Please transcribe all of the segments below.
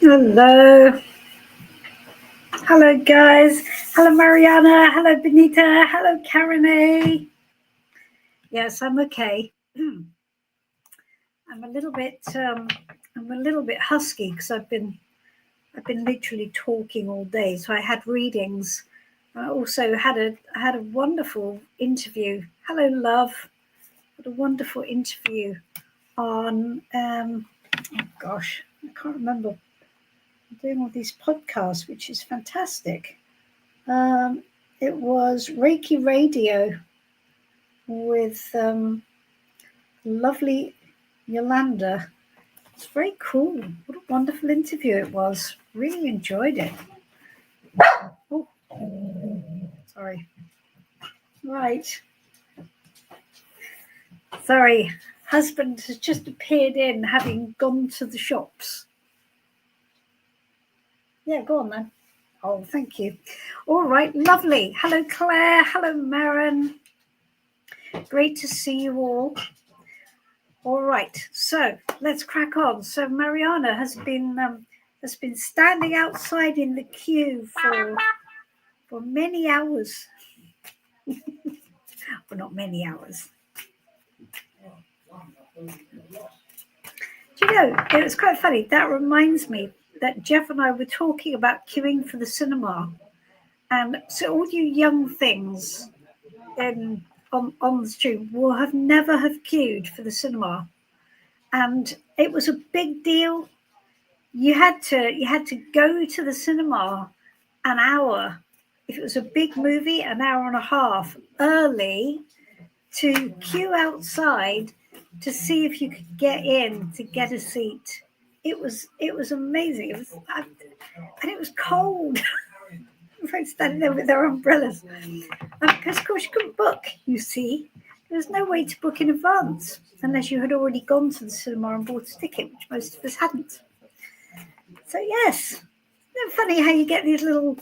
Hello. Hello, guys. Hello, Mariana. Hello, Benita. Hello, Karen A. Yes, I'm okay. I'm a little bit husky because I've been literally talking all day. So I had readings. I also had a wonderful interview. Hello, love. What a wonderful interview on oh gosh, I can't remember. I'm doing all these podcasts, which is fantastic. It was Reiki Radio with lovely Yolanda. It's very cool. What a wonderful interview it was. Really enjoyed it. Oh, sorry. Right. Sorry. Husband has just appeared in, having gone to the shops. Yeah, go on then. Oh, thank you. All right, lovely. Hello, Claire. Hello, Maren. Great to see you all. All right, so let's crack on. So Mariana has been standing outside in the queue for many hours. Well, not many hours. Do you know, it was quite funny. That reminds me that Jeff and I were talking about queuing for the cinema. And so all you young things on the street will have never have queued for the cinema. And it was a big deal. You had to go to the cinema an hour. If it was a big movie, an hour and a half early to queue outside to see if you could get in to get a seat. It was amazing. And it was cold. Everyone standing there with their umbrellas. Because of course you couldn't book. You see, there was no way to book in advance unless you had already gone to the cinema and bought a ticket, which most of us hadn't. So yes, isn't it funny how you get these little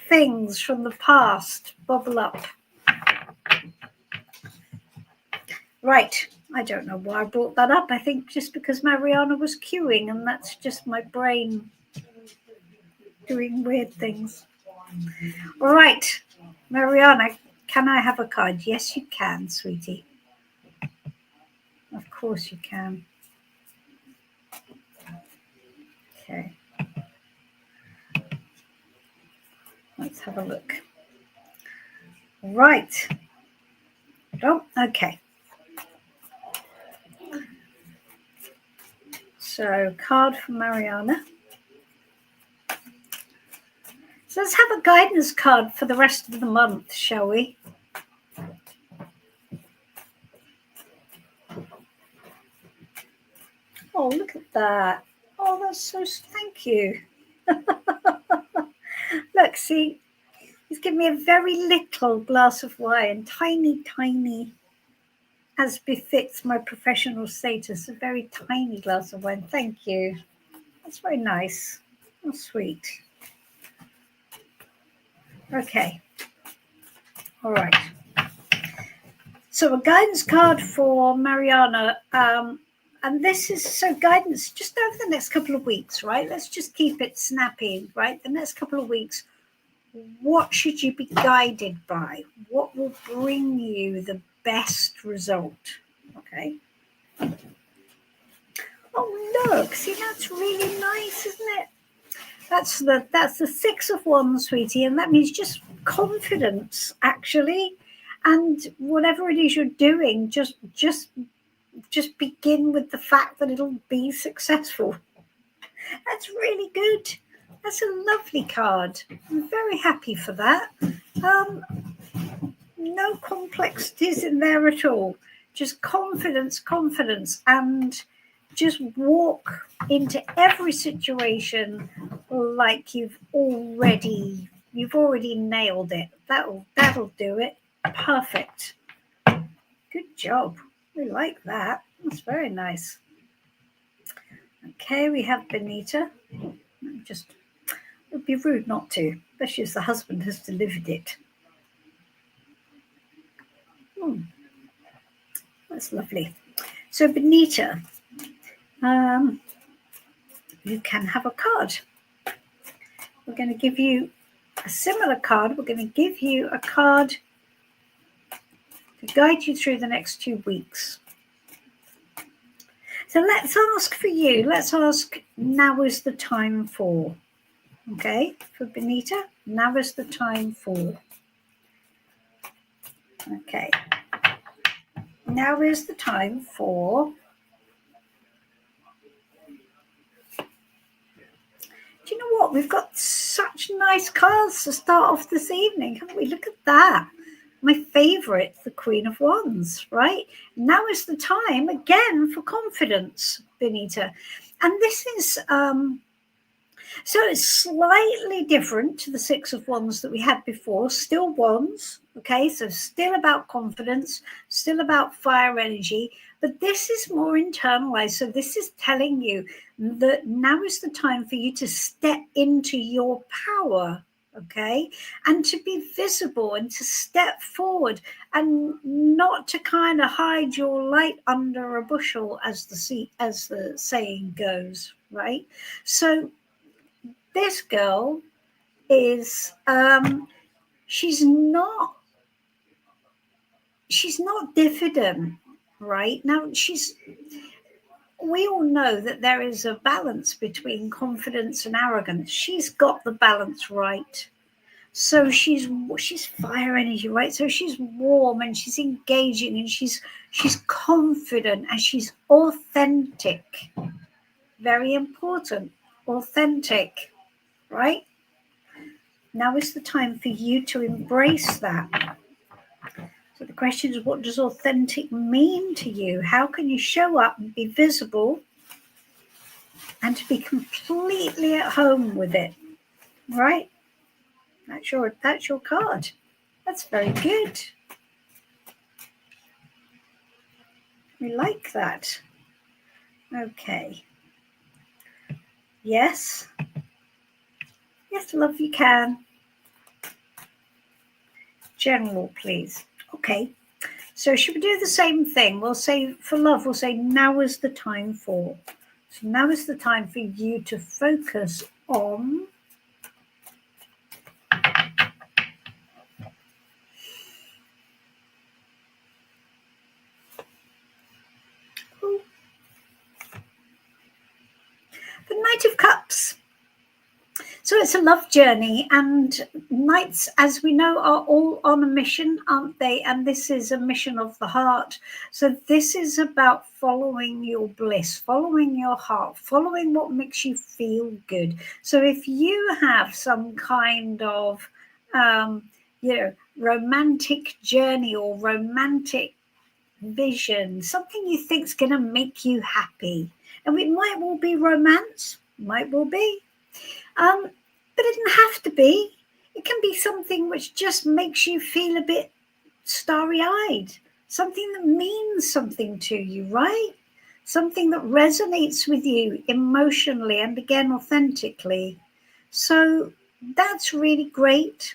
things from the past bubble up? Right. I don't know why I brought that up. I think just because Mariana was queuing, and that's just my brain doing weird things. All right. Mariana, can I have a card? Yes, you can, sweetie. Of course you can. Okay. Let's have a look. Right. Oh, okay. So, card for Mariana. So let's have a guidance card for the rest of the month, shall we? Oh, look at that. Oh, that's so, thank you. Look, see, he's given me a very little glass of wine, tiny, as befits my professional status, a very tiny glass of wine. Thank you. That's very nice. Oh, sweet. Okay. All right. So a guidance card for Mariana. And this is so guidance just over the next couple of weeks, right? Let's just keep it snappy, right? The next couple of weeks, what should you be guided by? What will bring you the best result? Okay. Oh, look, see, that's really nice, isn't it? That's the Six of Wands, sweetie, and that means just confidence, actually. And whatever it is you're doing, just begin with the fact that it'll be successful. That's really good. That's a lovely card. I'm very happy for that. No complexities in there at all. Just confidence, and just walk into every situation like you've already nailed it. That'll do it. Perfect. Good job. We like that. That's very nice. Okay, we have Benita. Just, it would be rude not to, especially as the husband has delivered it. That's lovely. So Benita, you can have a card. We're going to give you a similar card. We're going to give you a card to guide you through the next 2 weeks. So let's ask for you. Let's ask, now is the time for. Okay, for Benita, now is the time for. Okay, now is the time for. Do you know what? We've got such nice cards to start off this evening, haven't we? Look at that. My favourite, the Queen of Wands, right? Now is the time again for confidence, Benita. And this is, so it's slightly different to the Six of Wands that we had before, still wands, okay? So still about confidence, still about fire energy, but this is more internalized. So this is telling you that now is the time for you to step into your power, okay, and to be visible and to step forward and not to kind of hide your light under a bushel, as the saying goes, right? So this girl is she's not diffident, right? Now we all know that there is a balance between confidence and arrogance. She's got the balance right. So she's fire energy, right? So she's warm and she's engaging and she's confident and she's authentic. Very important. Authentic, right? Now is the time for you to embrace that. So the question is, what does authentic mean to you? How can you show up and be visible and to be completely at home with it, right? That's your card. That's very good. We like that. Okay. Yes. Yes, love, you can. General, please. Okay. So should we do the same thing? We'll say for love, we'll say now is the time for. So now is the time for you to focus on the Knight of Cups. So it's a love journey, and knights, as we know, are all on a mission, aren't they? And this is a mission of the heart. So this is about following your bliss, following your heart, following what makes you feel good. So if you have some kind of, romantic journey or romantic vision, something you think's going to make you happy, and it might well be romance, might well be. But it doesn't have to be. It can be something which just makes you feel a bit starry-eyed, something that means something to you, right? Something that resonates with you emotionally and again authentically. So that's really great.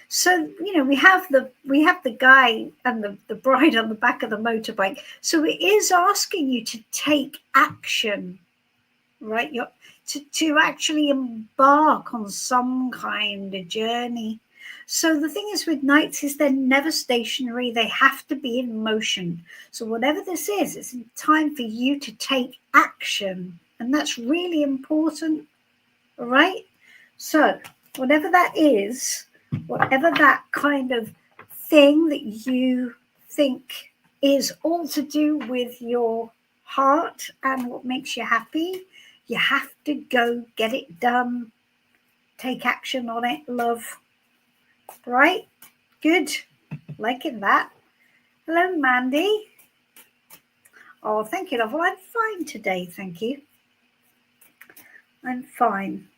So we have the guy and the bride on the back of the motorbike. So it is asking you to take action, right? To actually embark on some kind of journey. So the thing is with knights is they're never stationary. They have to be in motion. So whatever this is, it's time for you to take action. And that's really important, all right? So whatever that is, whatever that kind of thing that you think is all to do with your heart and what makes you happy, you have to go get it done. Take action on it, love. Right? Good. Liking that. Hello, Mandy. Oh, thank you, love. Well, I'm fine today, thank you. I'm fine.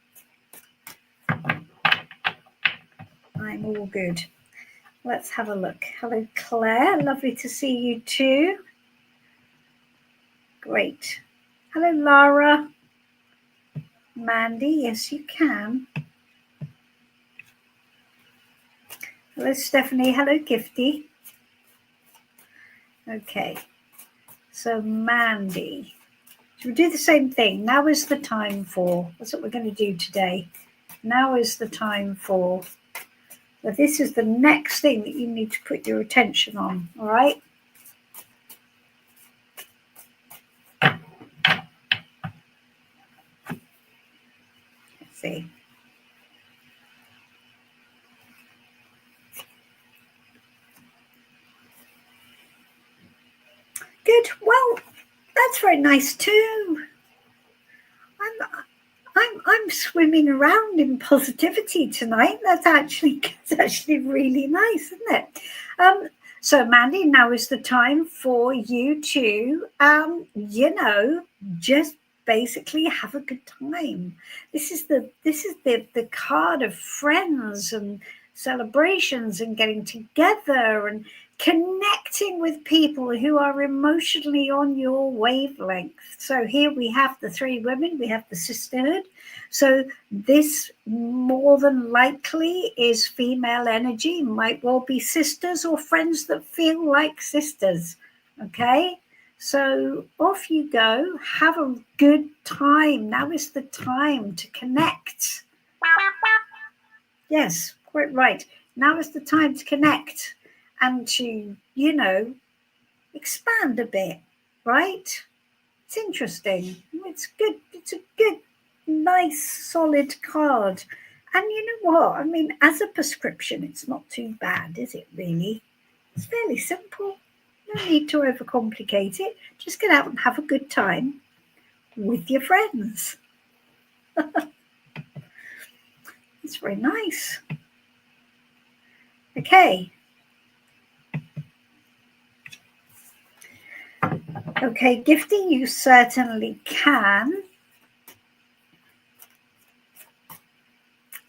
I'm all good. Let's have a look. Hello, Claire. Lovely to see you too. Great. Hello, Lara. Mandy, yes, you can. Hello, Stephanie. Hello, Gifty. Okay. So, Mandy. So we do the same thing. Now is the time for, that's what we're going to do today. Now is the time for, so this is the next thing that you need to put your attention on, all right? Let's see. Good. Well, that's very nice too. I'm swimming around in positivity tonight. That's actually really nice, isn't it? So Mandy, now is the time for you to just basically have a good time. This is the card of friends and celebrations and getting together and connecting with people who are emotionally on your wavelength. So here we have the three women, we have the sisterhood. So this more than likely is female energy, might well be sisters or friends that feel like sisters. Okay, so off you go, have a good time. Now is the time to connect. Yes, quite right. Now is the time to connect and to, expand a bit, right? It's interesting. It's good. It's a good, nice, solid card. And you know what? I mean, as a prescription, it's not too bad, is it really? It's fairly simple. No need to overcomplicate it. Just get out and have a good time with your friends. It's very nice. Okay. Okay, gifting, you certainly can.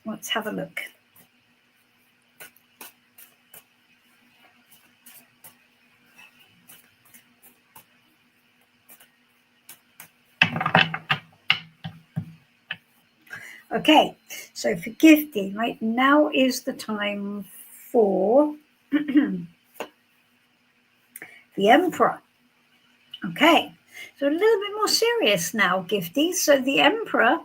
Let's have a look. Okay, so for gifting, right now is the time for the Emperor. Okay, so a little bit more serious now, gifties. So the Emperor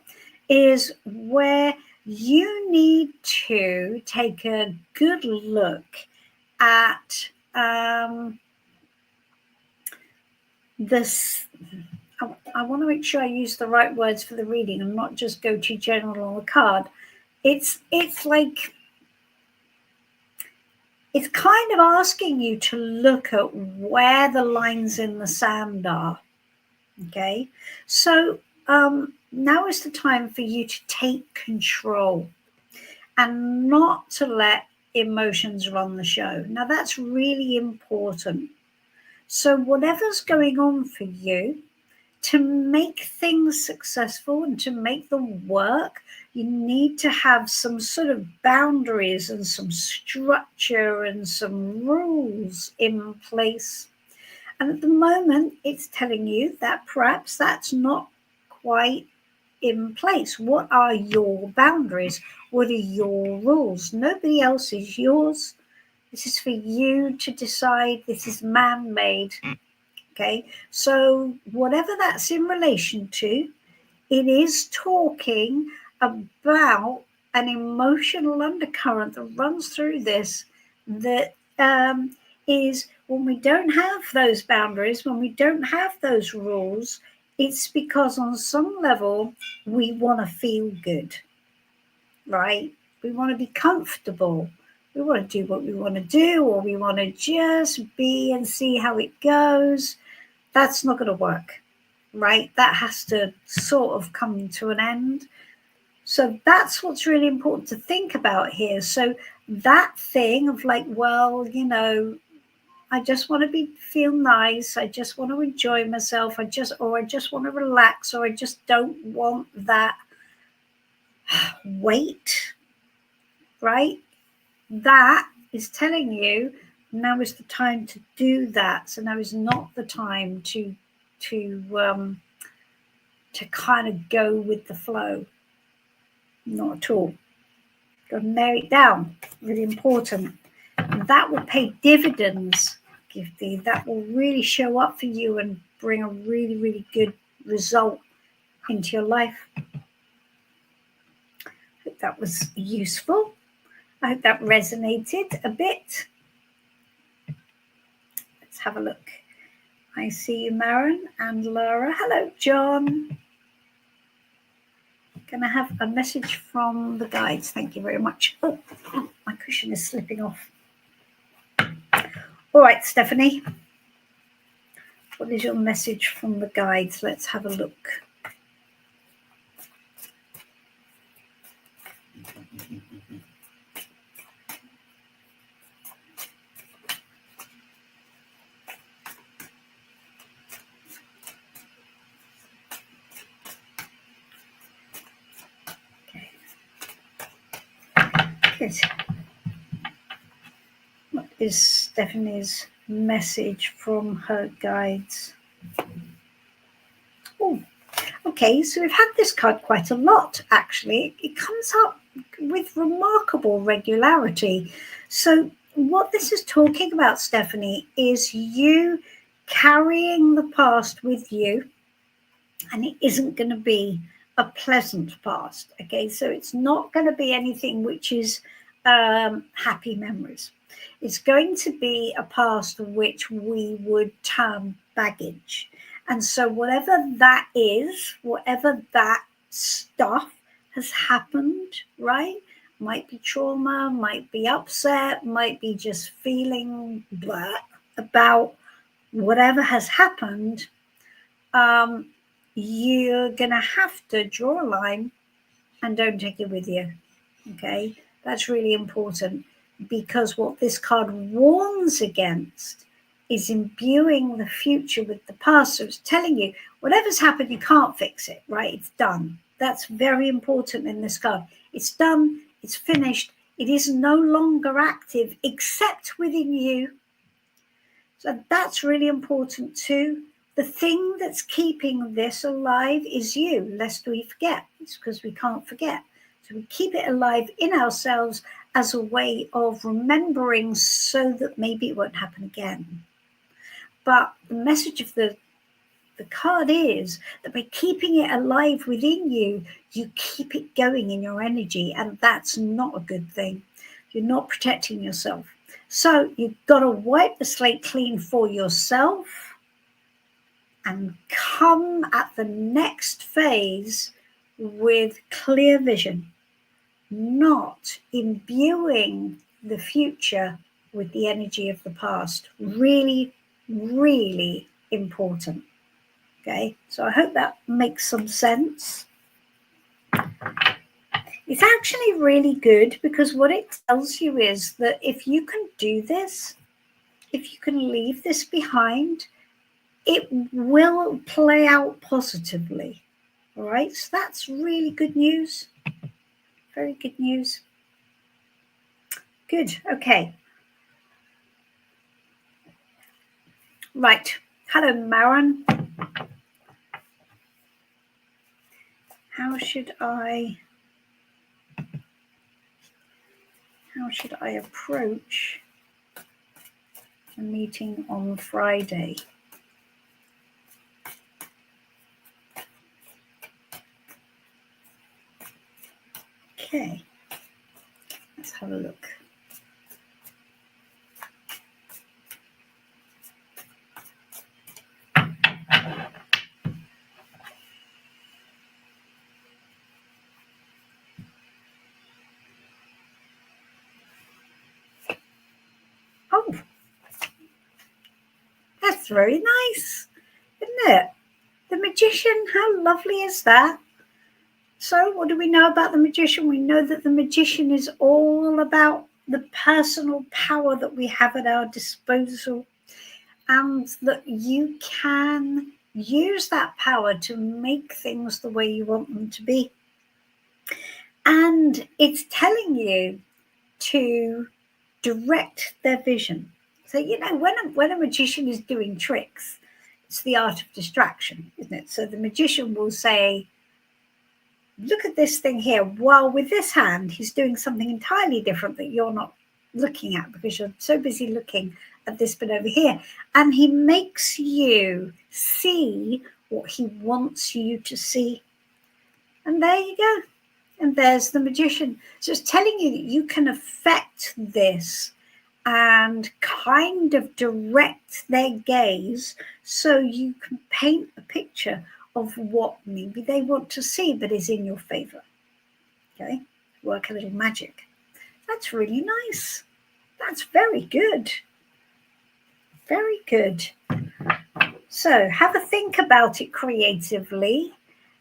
is where you need to take a good look at this. I want to make sure I use the right words for the reading and not just go too general on the card. It's like it's kind of asking you to look at where the lines in the sand are. Okay, so now is the time for you to take control and not to let emotions run the show. Now that's really important. So whatever's going on for you, to make things successful and to make them work, you need to have some sort of boundaries and some structure and some rules in place. And at the moment, it's telling you that perhaps that's not quite in place. What are your boundaries? What are your rules? Nobody else is yours. This is for you to decide. This is man-made. Okay, so whatever that's in relation to, it is talking about an emotional undercurrent that runs through this that is when we don't have those boundaries, when we don't have those rules, it's because on some level we want to feel good, right? We want to be comfortable. We want to do what we want to do, or we want to just be and see how it goes. That's not going to work, right? That has to sort of come to an end. So that's what's really important to think about here. So that thing of like, well, I just want to feel nice. I just want to enjoy myself. I just want to relax, or I just don't want that weight, right? That is telling you now is the time to do that. So now is not the time to kind of go with the flow. Not at all. Got to narrow it down. Really important. And that will pay dividends, Gifty. That will really show up for you and bring a really, really good result into your life. Hope that was useful. I hope that resonated a bit. Let's have a look. I see you, Maren and Laura. Hello, John. Can I have a message from the guides? Thank you very much. Oh, my cushion is slipping off. All right, Stephanie. What is your message from the guides? Let's have a look. Good. What is Stephanie's message from her guides? Oh, okay, so we've had this card quite a lot, actually. It comes up with remarkable regularity. So what this is talking about, Stephanie, is you carrying the past with you, and it isn't going to be a pleasant past, okay? So it's not going to be anything which is happy memories. It's going to be a past which we would term baggage. And so whatever that is, whatever that stuff has happened, right? Might be trauma, might be upset, might be just feeling blah about whatever has happened. You're going to have to draw a line and don't take it with you, okay? That's really important, because what this card warns against is imbuing the future with the past. So it's telling you whatever's happened, you can't fix it, right? It's done. That's very important in this card. It's done, it's finished, it is no longer active except within you. So that's really important too. The thing that's keeping this alive is you, lest we forget. It's because we can't forget. So we keep it alive in ourselves as a way of remembering so that maybe it won't happen again. But the message of the card is that by keeping it alive within you, you keep it going in your energy, and that's not a good thing. You're not protecting yourself. So you've got to wipe the slate clean for yourself and come at the next phase with clear vision, not imbuing the future with the energy of the past. Really, really important. Okay, so I hope that makes some sense. It's actually really good, because what it tells you is that if you can do this, if you can leave this behind, it will play out positively. All right, so that's really good news. Very good news. Good, okay. Right, hello, Maren. How should I approach a meeting on Friday? Okay, let's have a look. Oh, that's very nice, isn't it? The Magician, how lovely is that? So what do we know about the Magician? We know that the Magician is all about the personal power that we have at our disposal, and that you can use that power to make things the way you want them to be. And it's telling you to direct their vision. So, you know, when a magician is doing tricks, it's the art of distraction, isn't it? So the magician will say, look at this thing here, while with this hand, he's doing something entirely different that you're not looking at because you're so busy looking at this bit over here. And he makes you see what he wants you to see. And there you go. And there's the magician. So it's telling you that you can affect this and kind of direct their gaze so you can paint a picture of what maybe they want to see but is in your favor. Okay, work a little magic. That's really nice. That's very good. Very good. So have a think about it creatively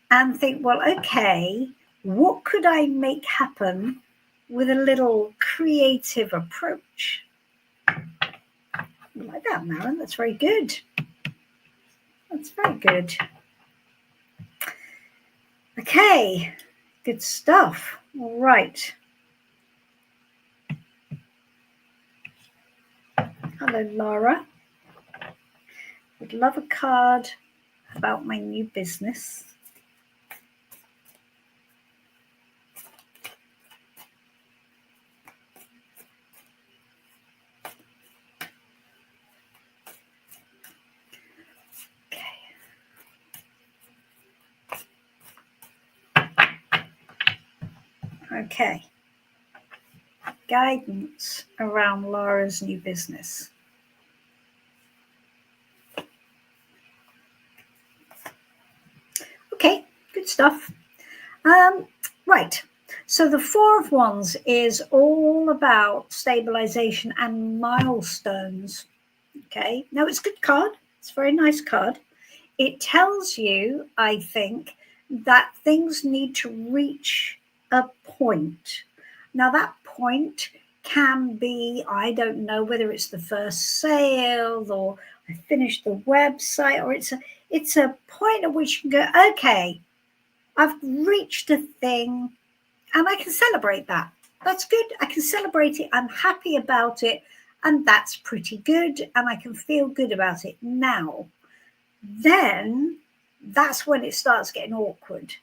and think, well, okay, what could I make happen with a little creative approach? I like that, Maren. That's very good. That's very good. Okay, good stuff. All right. Hello, Laura. Would love a card about my new business. Okay. Guidance around Laura's new business. Okay, good stuff. Right. So the Four of Wands is all about stabilization and milestones. Okay. Now it's a good card. It's a very nice card. It tells you, I think, that things need to reach a point. Now that point can be, I don't know whether it's the first sale or I finished the website, or it's a point at which you can go, okay, I've reached a thing and I can celebrate that. That's good. I can celebrate it. I'm happy about it. And that's pretty good. And I can feel good about it now. Then that's when it starts getting awkward.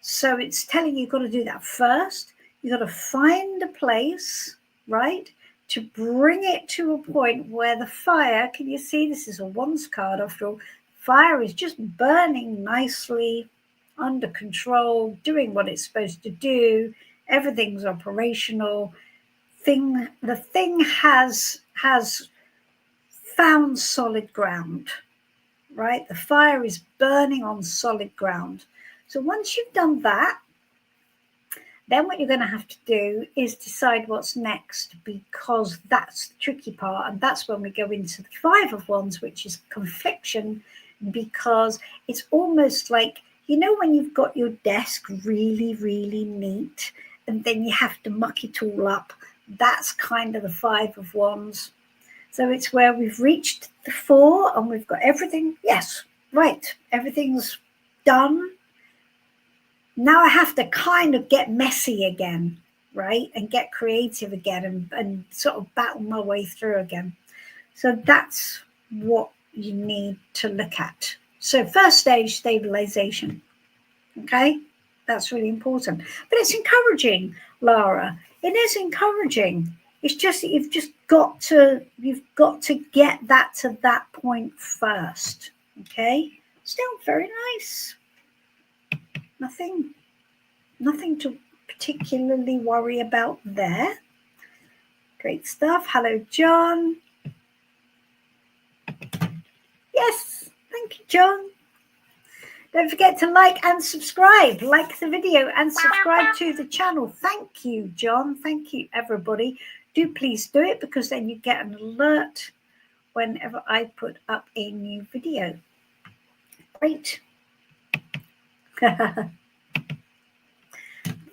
So it's telling you, you've got to do that first. You've got to find a place, right, to bring it to a point where the fire, can you see, this is a Wands card after all, fire is just burning nicely, under control, doing what it's supposed to do. Everything's operational. The thing has found solid ground, right? The fire is burning on solid ground. So once you've done that, then what you're going to have to do is decide what's next, because that's the tricky part. And that's when we go into the Five of Wands, which is confliction, because it's almost like, you know, when you've got your desk really, really neat and then you have to muck it all up, that's kind of the Five of Wands. So it's where we've reached the Four and we've got everything. Yes, right. Everything's done. Now I have to kind of get messy again, right? And get creative again and sort of battle my way through again. So that's what you need to look at. So first stage, stabilization. Okay, that's really important. But it's encouraging, Lara. It is encouraging. It's just that you've got to get that to that point first. Okay, still very nice. Nothing to particularly worry about there. Great stuff. Hello, John. Yes, thank you, John. Don't forget to like and subscribe. Like the video and subscribe to the channel. Thank you, John. Thank you, everybody. Do please do it, because then you get an alert whenever I put up a new video. Great.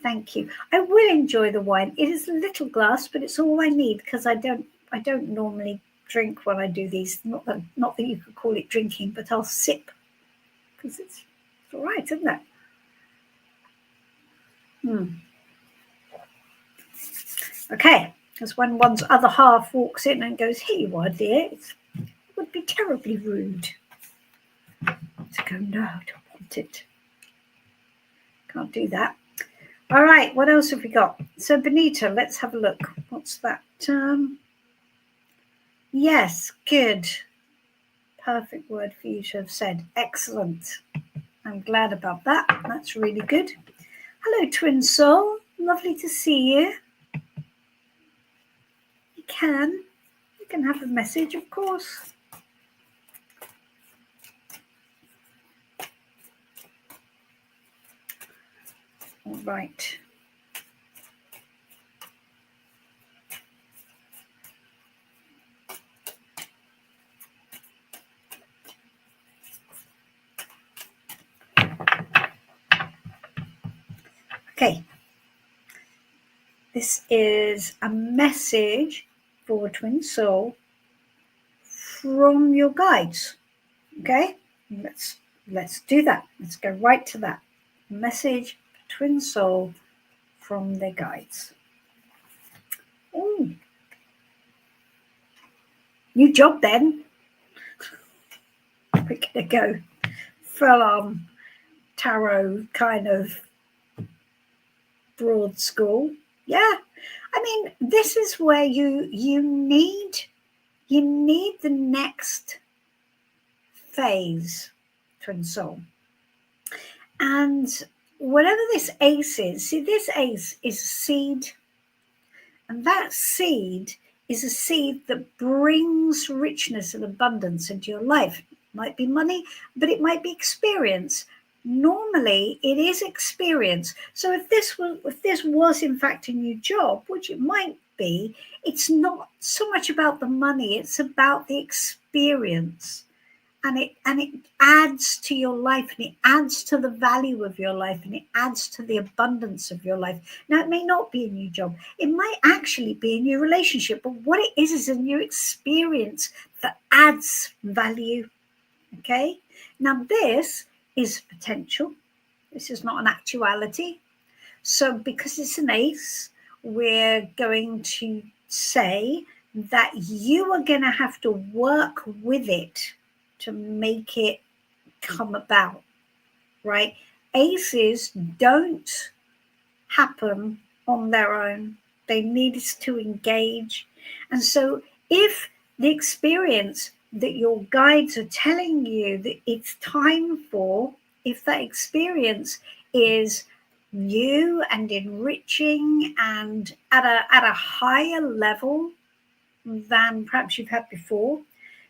Thank you. I will enjoy the wine. It is a little glass, but it's all I need, because I don't normally drink when I do these. Not that you could call it drinking, but I'll sip, because it's all right, isn't it? Okay, because when one's other half walks in and goes, "Here you are, dear," it would be terribly rude to go, "No, I don't want it." Can't do that. All right, what else have we got? So Benita, let's have a look. What's that? Yes, good. perfect word for you to have said. Excellent. I'm glad about that. That's really good. Hello, Twin Soul. Lovely to see you. You can have a message, of course. All right. Okay. This is a message for Twin Soul from your guides. Okay? Let's do that. Let's go right to that. Message for Twin Soul from their guides. Ooh. New job then. We're gonna go full on tarot kind of broad school. Yeah. I mean, this is where you need the next phase, Twin Soul. And whatever this ace is, see, this ace is a seed, and that seed is a seed that brings richness and abundance into your life. It might be money, but it might be experience. Normally, it is experience. So if this was in fact a new job, which it might be, it's not so much about the money, it's about the experience. And it adds to your life, and it adds to the value of your life, and it adds to the abundance of your life. Now, it may not be a new job. It might actually be a new relationship, but what it is a new experience that adds value. Okay? Now, this is potential. This is not an actuality. So because it's an ace, we're going to say that you are going to have to work with it to make it come about, right? Aces don't happen on their own. They need us to engage. And so if the experience that your guides are telling you that it's time for, if that experience is new and enriching and at a higher level than perhaps you've had before,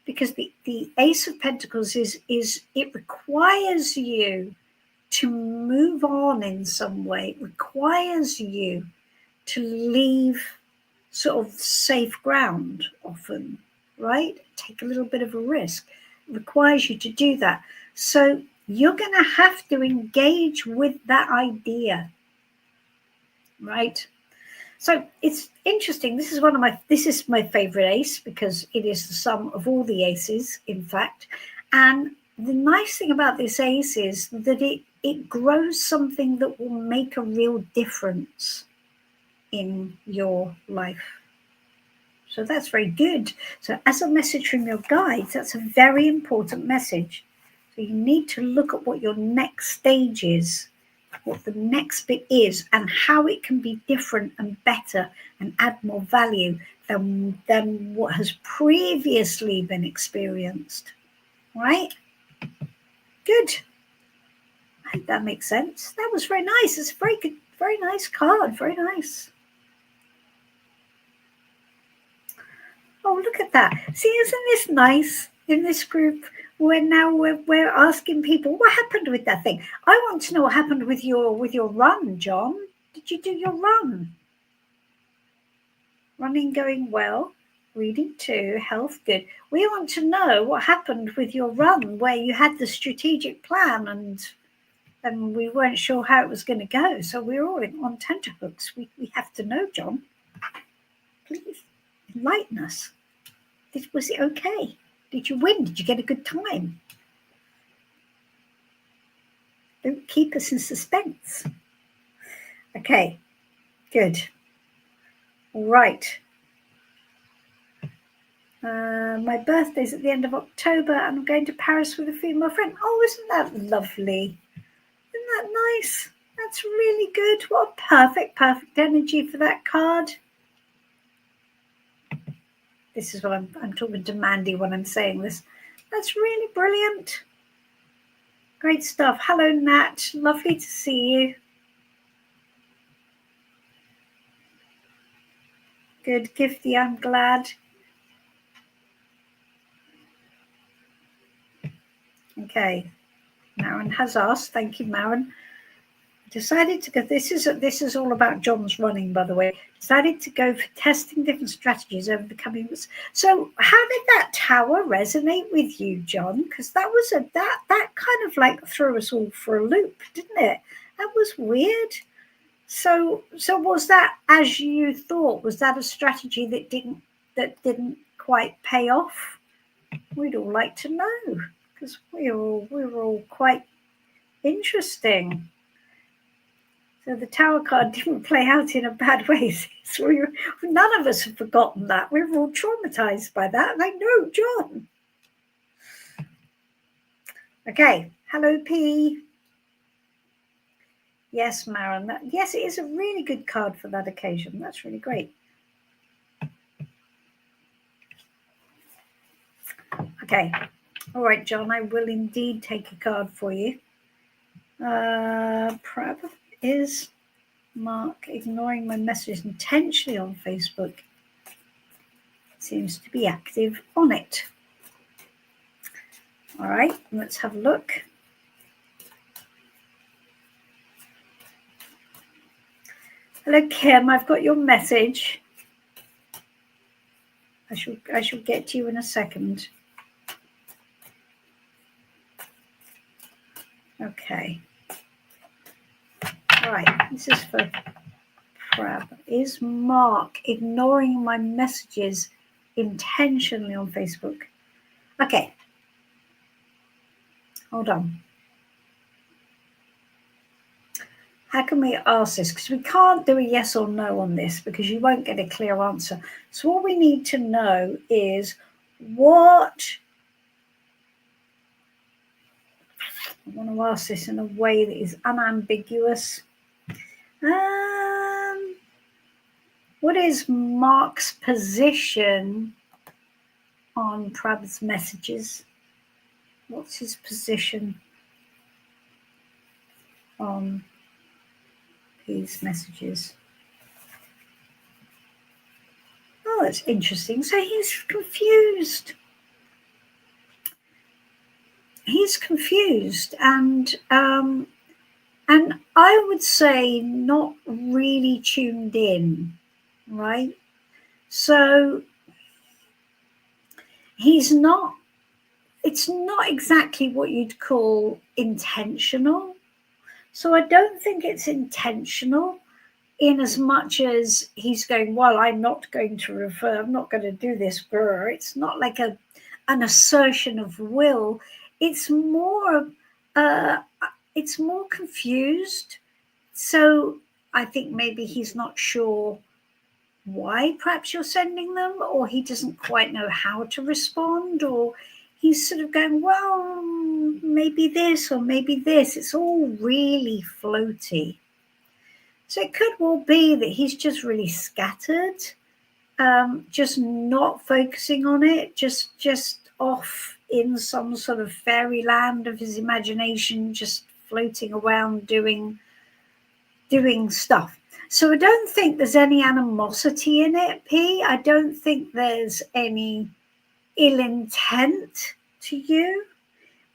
because the Ace of Pentacles is it requires you to move on in some way. It requires you to leave sort of safe ground often, right? Take a little bit of a risk. It requires you to do that. So you're going to have to engage with that idea, right? So it's interesting. This is my favorite ace, because it is the sum of all the aces, in fact. And the nice thing about this ace is that it grows something that will make a real difference in your life. So that's very good. So as a message from your guides, that's a very important message. So you need to look at what your next stage is, what the next bit is, and how it can be different and better and add more value than what has previously been experienced. Right? Good. I hope that makes sense. That was very nice. It's a very good, very nice card. Very nice. Oh, look at that. See, isn't this nice in this group? We're asking people, what happened with that thing? I want to know what happened with your run, John. Did you do your run? Running going well. Reading too. Health good. We want to know what happened with your run, where you had the strategic plan and we weren't sure how it was going to go. So we're all on tenterhooks. We have to know, John. Please enlighten us. Was it okay? Did you win? Did you get a good time? Don't keep us in suspense. Okay, good. All right. My birthday's at the end of October, and I'm going to Paris with a female friend. Oh, isn't that lovely? Isn't that nice? That's really good. What a perfect energy for that card. This is what I'm talking to Mandy when I'm saying this. That's really brilliant. Great stuff. Hello, Nat. Lovely to see you. Good, Gifty. I'm glad. Okay. Maren has asked. Thank you, Maren. Decided to go. This is all about John's running, by the way. Decided to go for testing different strategies over the coming months. So, how did that tower resonate with you, John? Because that was that kind of like threw us all for a loop, didn't it? That was weird. So was that as you thought? Was that a strategy that didn't quite pay off? We'd all like to know because we were all quite interesting. So the tower card didn't play out in a bad way. So none of us have forgotten that. We were all traumatized by that. Like, no, John. Okay. Hello, P. Yes, Maren. Yes, it is a really good card for that occasion. That's really great. Okay. All right, John, I will indeed take a card for you. Prab is Mark ignoring my messages intentionally on Facebook. Seems to be active on it. All right, let's have a look. Hello, Kim. I've got your message. I shall get to you in a second. Okay. Right, this is for Prab. Is Mark ignoring my messages intentionally on Facebook? Okay. Hold on. How can we ask this? Because we can't do a yes or no on this because you won't get a clear answer. So what we need to know is what... I want to ask this in a way that is unambiguous. What is Mark's position on Prab's messages? What's his position on these messages? Oh, that's interesting. So he's confused. He's confused, and I would say not really tuned in, right? So he's not. It's not exactly what you'd call intentional. So I don't think it's intentional in as much as he's going, well, I'm not going to refer, I'm not going to do this. It's not like an assertion of will. It's more confused. So I think maybe he's not sure why perhaps you're sending them, or he doesn't quite know how to respond, or he's sort of going, well, maybe this or maybe this. It's all really floaty. So it could well be that he's just really scattered, just not focusing on it, just off in some sort of fairyland of his imagination, just floating around doing stuff. So I don't think there's any animosity in it, P. I don't think there's any ill intent to you,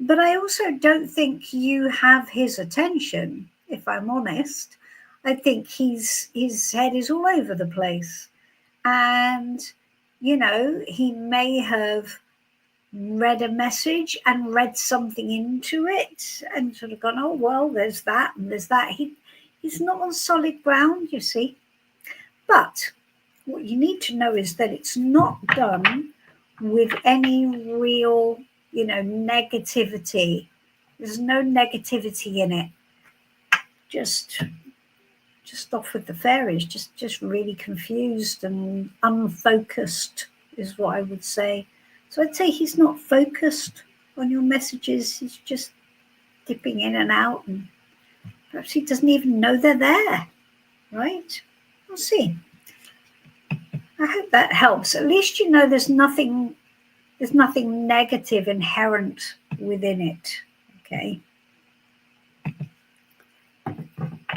but I also don't think you have his attention, if I'm honest. I think his head is all over the place. And, he may have read a message and read something into it and sort of gone, oh, well, there's that and there's that. He's not on solid ground, you see. But what you need to know is that it's not done with any real, negativity. There's no negativity in it. Just off with the fairies, just really confused and unfocused is what I would say. So I'd say he's not focused on your messages. He's just dipping in and out, and perhaps he doesn't even know they're there, right? We'll see. I hope that helps. At least there's nothing There's nothing negative inherent within it. Okay.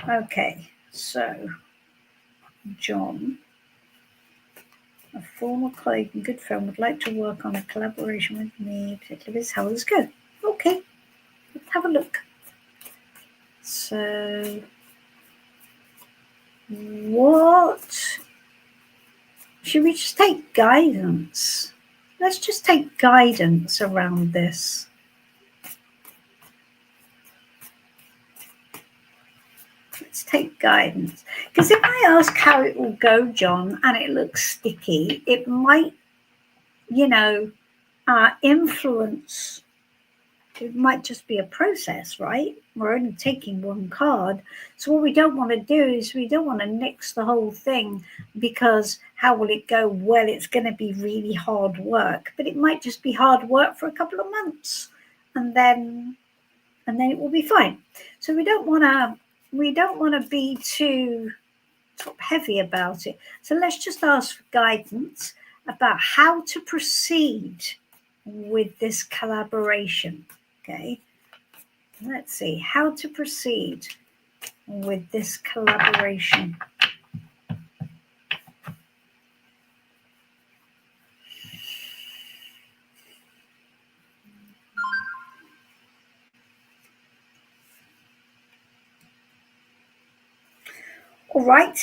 Okay, so John, a former colleague and good friend, would like to work on a collaboration with me, particularly with how it's good. Okay, let's have a look. So, what? Should we just take guidance? Let's just take guidance around this. Let's take guidance. Because if I ask how it will go, John, and it looks sticky, it might, influence. It might just be a process, right? We're only taking one card. So what we don't want to do is we don't want to nix the whole thing, because how will it go? Well, it's going to be really hard work, but it might just be hard work for a couple of months, and then it will be fine. So we don't want to be too top heavy about it. So let's just ask for guidance about how to proceed with this collaboration. Okay, let's see how to proceed with this collaboration. All right,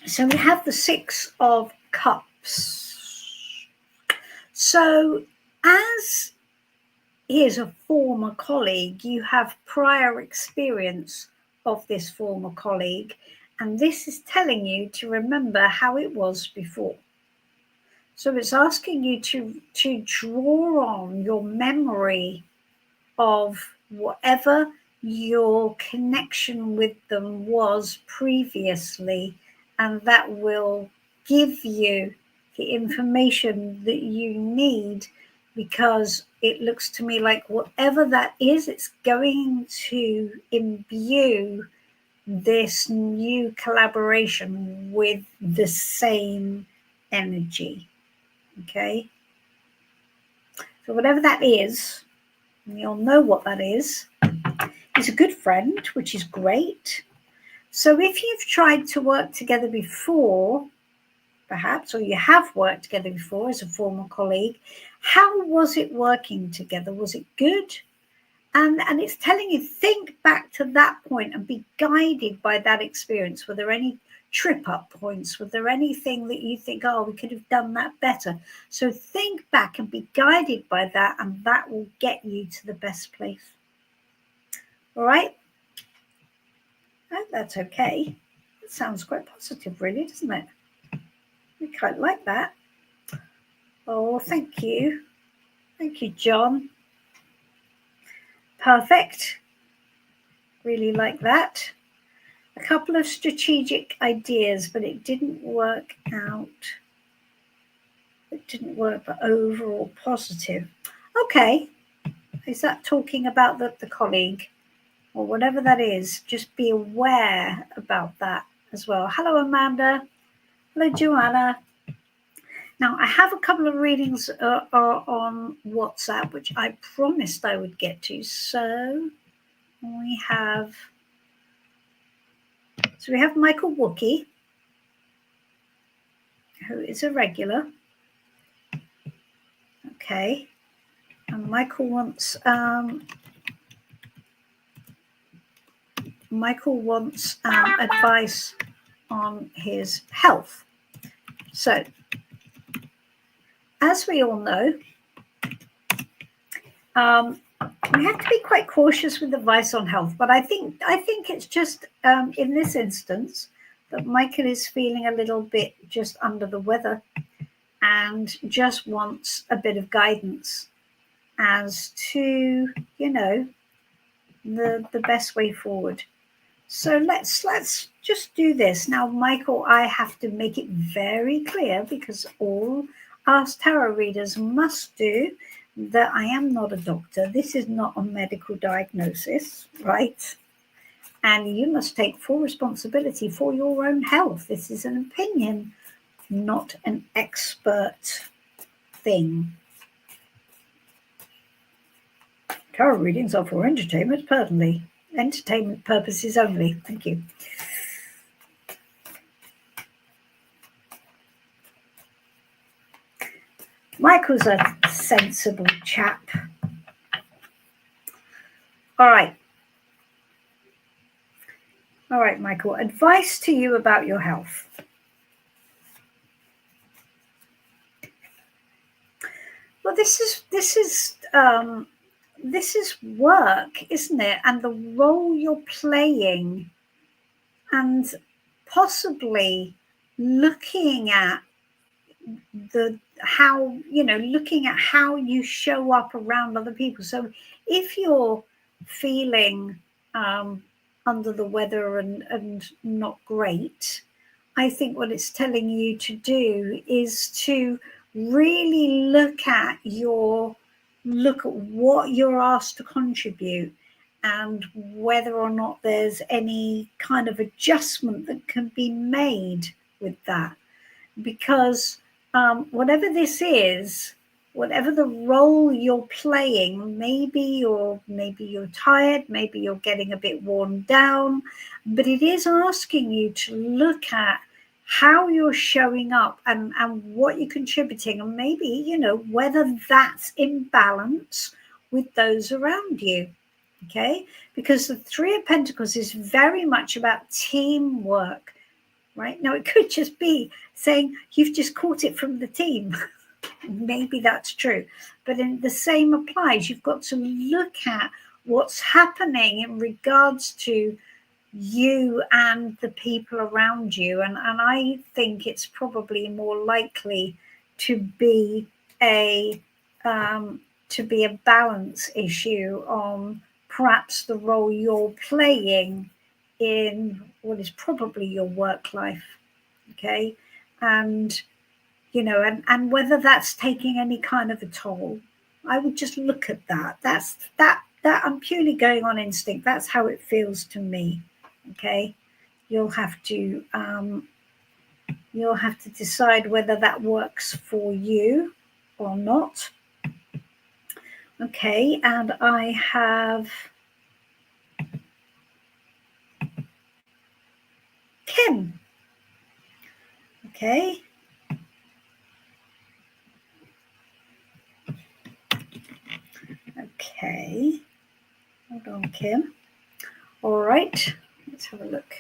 so we have the Six of Cups. So as he is a former colleague, you have prior experience of this former colleague, and this is telling you to remember how it was before. So it's asking you to draw on your memory of whatever your connection with them was previously, and that will give you the information that you need, because it looks to me like whatever that is, it's going to imbue this new collaboration with the same energy. Okay, so whatever that is, and you'll know what that is. He's a good friend, which is great. So if you've tried to work together before, perhaps, or you have worked together before as a former colleague, how was it working together? Was it good? And it's telling you, think back to that point and be guided by that experience. Were there any trip up points? Was there anything that you think, oh, we could have done that better? So think back and be guided by that, and that will get you to the best place. All right? Oh, that's okay. That sounds quite positive, really, doesn't it? We quite like that. Oh, thank you. Thank you, John. Perfect. Really like that. A couple of strategic ideas, but it didn't work out. It didn't work, but overall positive. Okay. Is that talking about the colleague or whatever that is? Just be aware about that as well. Hello, Amanda. Hello, Joanna. Now, I have a couple of readings on WhatsApp, which I promised I would get to. So we have Michael Wookie, who is a regular. Okay. And Michael wants advice on his health. So, as we all know, we have to be quite cautious with advice on health. But I think it's just in this instance that Michael is feeling a little bit just under the weather and just wants a bit of guidance as to, the best way forward. So let's just do this. Now, Michael, I have to make it very clear, because all Ask Tarot readers must do, that I am not a doctor. This is not a medical diagnosis, right? And you must take full responsibility for your own health. This is an opinion, not an expert thing. Tarot readings are for entertainment purposes only. Thank you. Michael's a sensible chap. All right, Michael. Advice to you about your health. Well, this is work, isn't it? And the role you're playing, and possibly looking at looking at how you show up around other people. So if you're feeling under the weather and not great, I think what it's telling you to do is to really look at what you're asked to contribute, and whether or not there's any kind of adjustment that can be made with that. Because whatever this is, whatever the role you're playing, maybe you're tired, maybe you're getting a bit worn down, but it is asking you to look at how you're showing up and what you're contributing, and maybe, whether that's in balance with those around you. Okay, because the Three of Pentacles is very much about teamwork. Right now, it could just be saying you've just caught it from the team. Maybe that's true, but the same applies. You've got to look at what's happening in regards to you and the people around you, and I think it's probably more likely to be a balance issue on perhaps the role you're playing in what is probably your work life. Okay, and and whether that's taking any kind of a toll. I would just look at that. That I'm purely going on instinct. That's how it feels to me. Okay, you'll have to decide whether that works for you or not. Okay, and I have Kim. Okay. Okay. Hold on, Kim. All right. Let's have a look.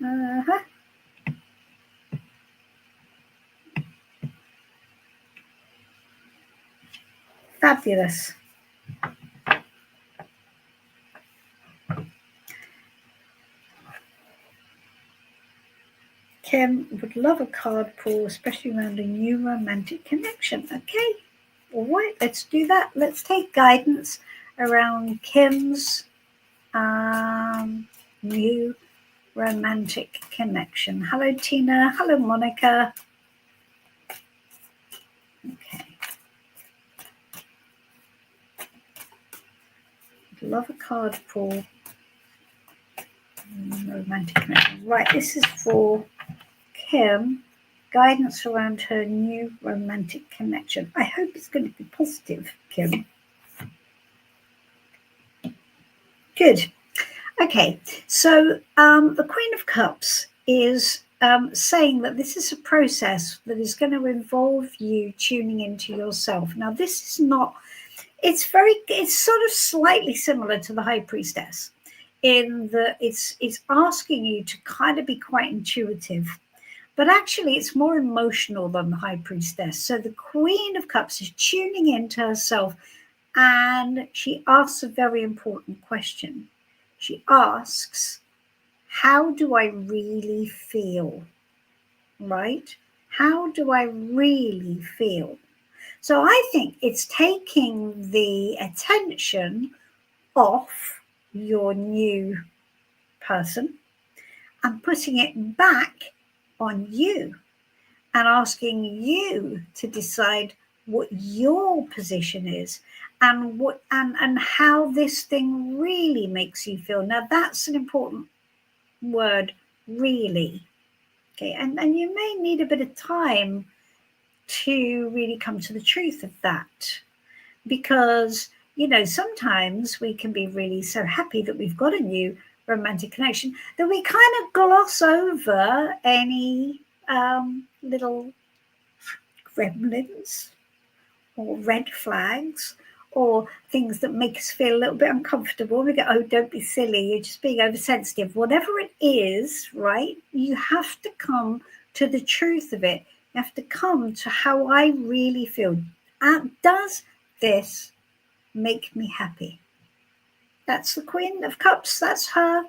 Uh-huh. Fabulous. Kim would love a card pull, especially around a new romantic connection. Okay, all right, let's do that. Let's take guidance around Kim's new romantic connection. Hello, Tina. Hello, Monica. Okay. Would love a card pull. Romantic connection. Right, this is for Kim, guidance around her new romantic connection. I hope it's going to be positive, Kim. Good. Okay, so the Queen of Cups is saying that this is a process that is going to involve you tuning into yourself. Now, this is not, it's sort of slightly similar to the High Priestess in that it's asking you to kind of be quite intuitive. But actually, it's more emotional than the High Priestess. So the Queen of Cups is tuning into herself, and she asks a very important question. She asks, how do I really feel? Right? How do I really feel? So I think it's taking the attention off your new person and putting it back on you and asking you to decide what your position is and what and how this thing really makes you feel. Now, that's an important word, really. Okay, and you may need a bit of time to really come to the truth of that. Because, sometimes we can be really so happy that we've got a new romantic connection that we kind of gloss over any little gremlins or red flags or things that make us feel a little bit uncomfortable. We go, oh, don't be silly, you're just being oversensitive. Whatever it is, right, you have to come to the truth of it. You have to come to how I really feel. Does this make me happy? That's the Queen of Cups. That's her.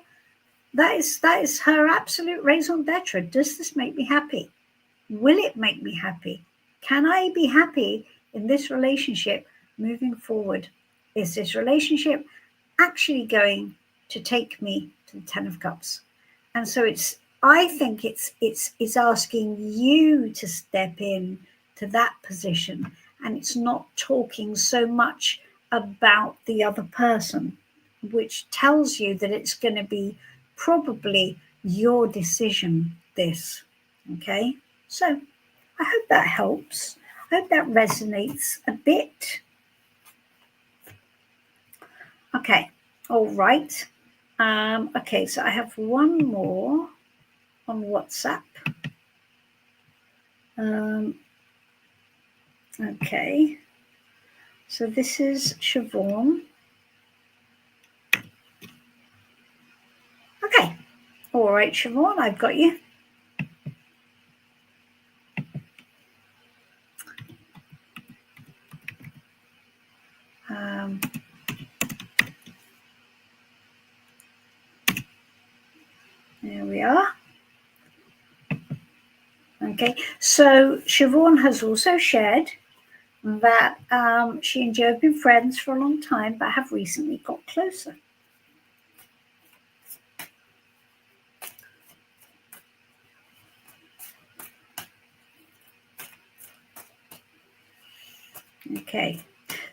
That is her absolute raison d'etre. Does this make me happy? Will it make me happy? Can I be happy in this relationship moving forward? Is this relationship actually going to take me to the Ten of Cups? And so I think it's asking you to step in to that position, and it's not talking so much about the other person, which tells you that it's going to be probably your decision, this. Okay? So I hope that helps. I hope that resonates a bit. Okay, all right. Okay, so I have one more on WhatsApp. Okay, so this is Siobhan. Okay, all right, Siobhan, I've got you. There we are. Okay, so Siobhan has also shared that she and Joe have been friends for a long time, but have recently got closer. Okay,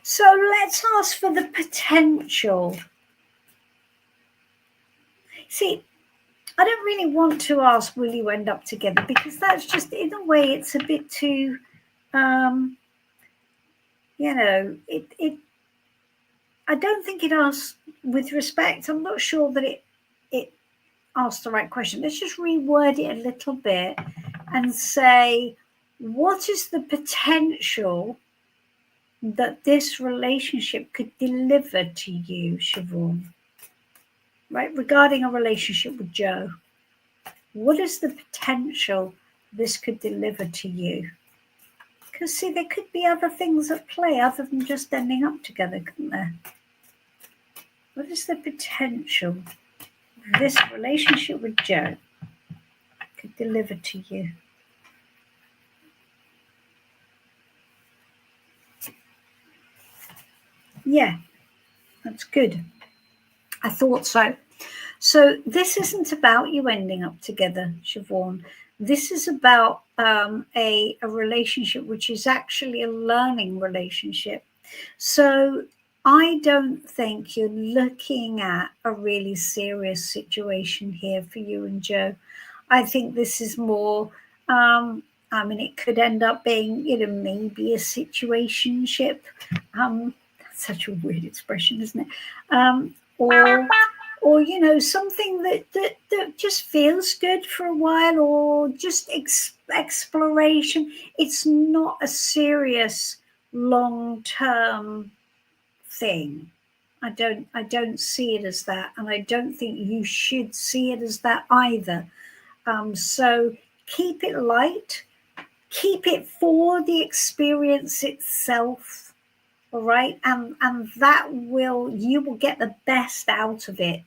so let's ask for the potential. See, I don't really want to ask, will you end up together? Because that's just, in a way, it's a bit too, I don't think it asks with respect. I'm not sure that it asks the right question. Let's just reword it a little bit and say, what is the potential that this relationship could deliver to you, Siobhan? Right, regarding a relationship with Joe, what is the potential this could deliver to you? Because, see, there could be other things at play other than just ending up together, couldn't there? What is the potential this relationship with Joe could deliver to you? Yeah, that's good. I thought so. So this isn't about you ending up together, Siobhan. This is about a relationship which is actually a learning relationship. So I don't think you're looking at a really serious situation here for you and Joe. I think this is more, it could end up being, maybe a situationship. That's such a weird expression, isn't it? Or something that just feels good for a while, or just exploration. It's not a serious long-term thing. I don't see it as that, and I don't think you should see it as that either. So keep it light, keep it for the experience itself. All right, and that you will get the best out of it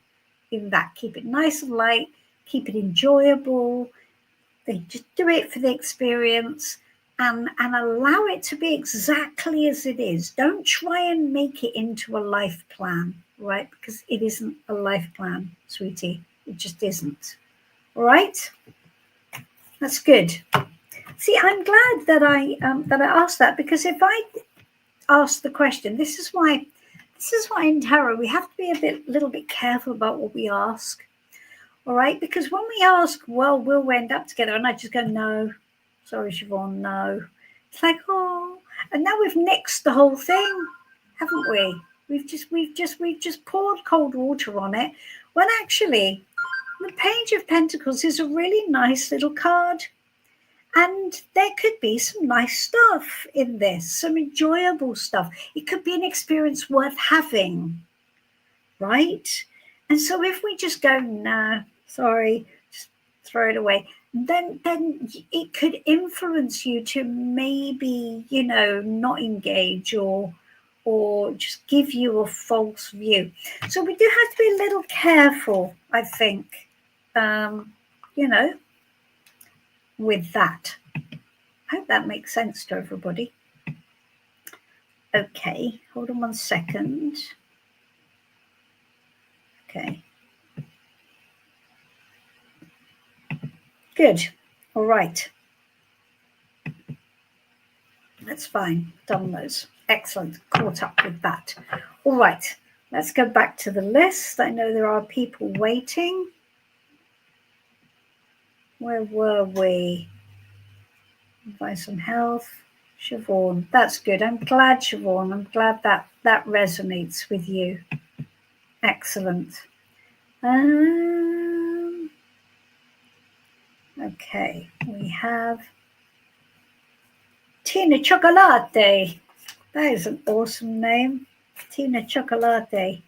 in that. Keep it nice and light, keep it enjoyable. They just do it for the experience, and allow it to be exactly as it is. Don't try and make it into a life plan, right? Because it isn't a life plan, sweetie. It just isn't. All right, that's good. See, I'm glad that I asked that, because if I ask the question, this is why in tarot we have to be a little bit careful about what we ask. All right, because when we ask, well, will we end up together, and I just go, no, sorry, Siobhan, no, It's like, oh, and now we've nixed the whole thing, haven't we? We've just poured cold water on it, when actually the Page of Pentacles is a really nice little card. And there could be some nice stuff in this, some enjoyable stuff. It could be an experience worth having, right? And so if we just go, nah, sorry, just throw it away, then it could influence you to maybe, not engage or just give you a false view. So we do have to be a little careful, I think, with that. I hope that makes sense to everybody. Okay, hold on one second. Okay. Good. All right. That's fine. Done those. Excellent. Caught up with that. All right. Let's go back to the list. I know there are people waiting. Where were we? Advice on health. Siobhan. That's good. I'm glad, Siobhan. I'm glad that resonates with you. Excellent. Okay. We have Tina Chocolate. That is an awesome name. Tina Chocolate.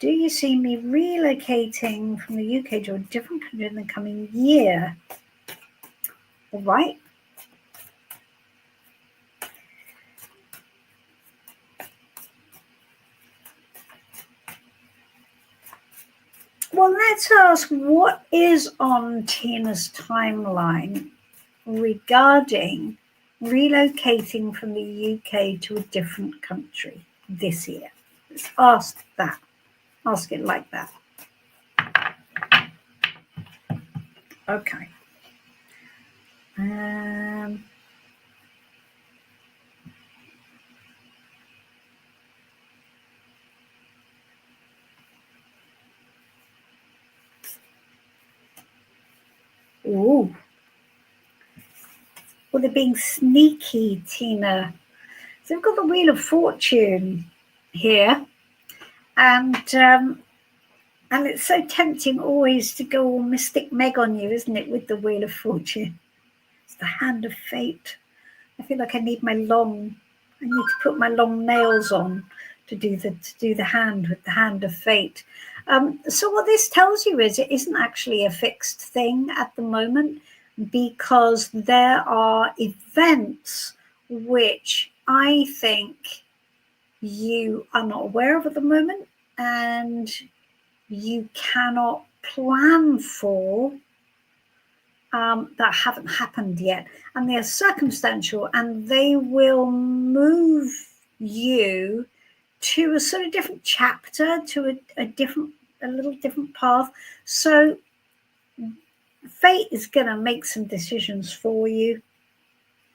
Do you see me relocating from the UK to a different country in the coming year? All right. Well, let's ask what is on Tina's timeline regarding relocating from the UK to a different country this year. Let's ask that. Ask it like that. Okay. Ooh. Well, they're being sneaky, Tina. So we've got the Wheel of Fortune here. And it's so tempting always to go all Mystic Meg on you, isn't it, with the Wheel of Fortune? It's the hand of fate. I feel like I need to put my long nails on to do the hand with the hand of fate. So what this tells you is it isn't actually a fixed thing at the moment, because there are events which I think you are not aware of at the moment, and you cannot plan for, that haven't happened yet, and they're circumstantial, and they will move you to a sort of different chapter, to a little different path. So fate is going to make some decisions for you.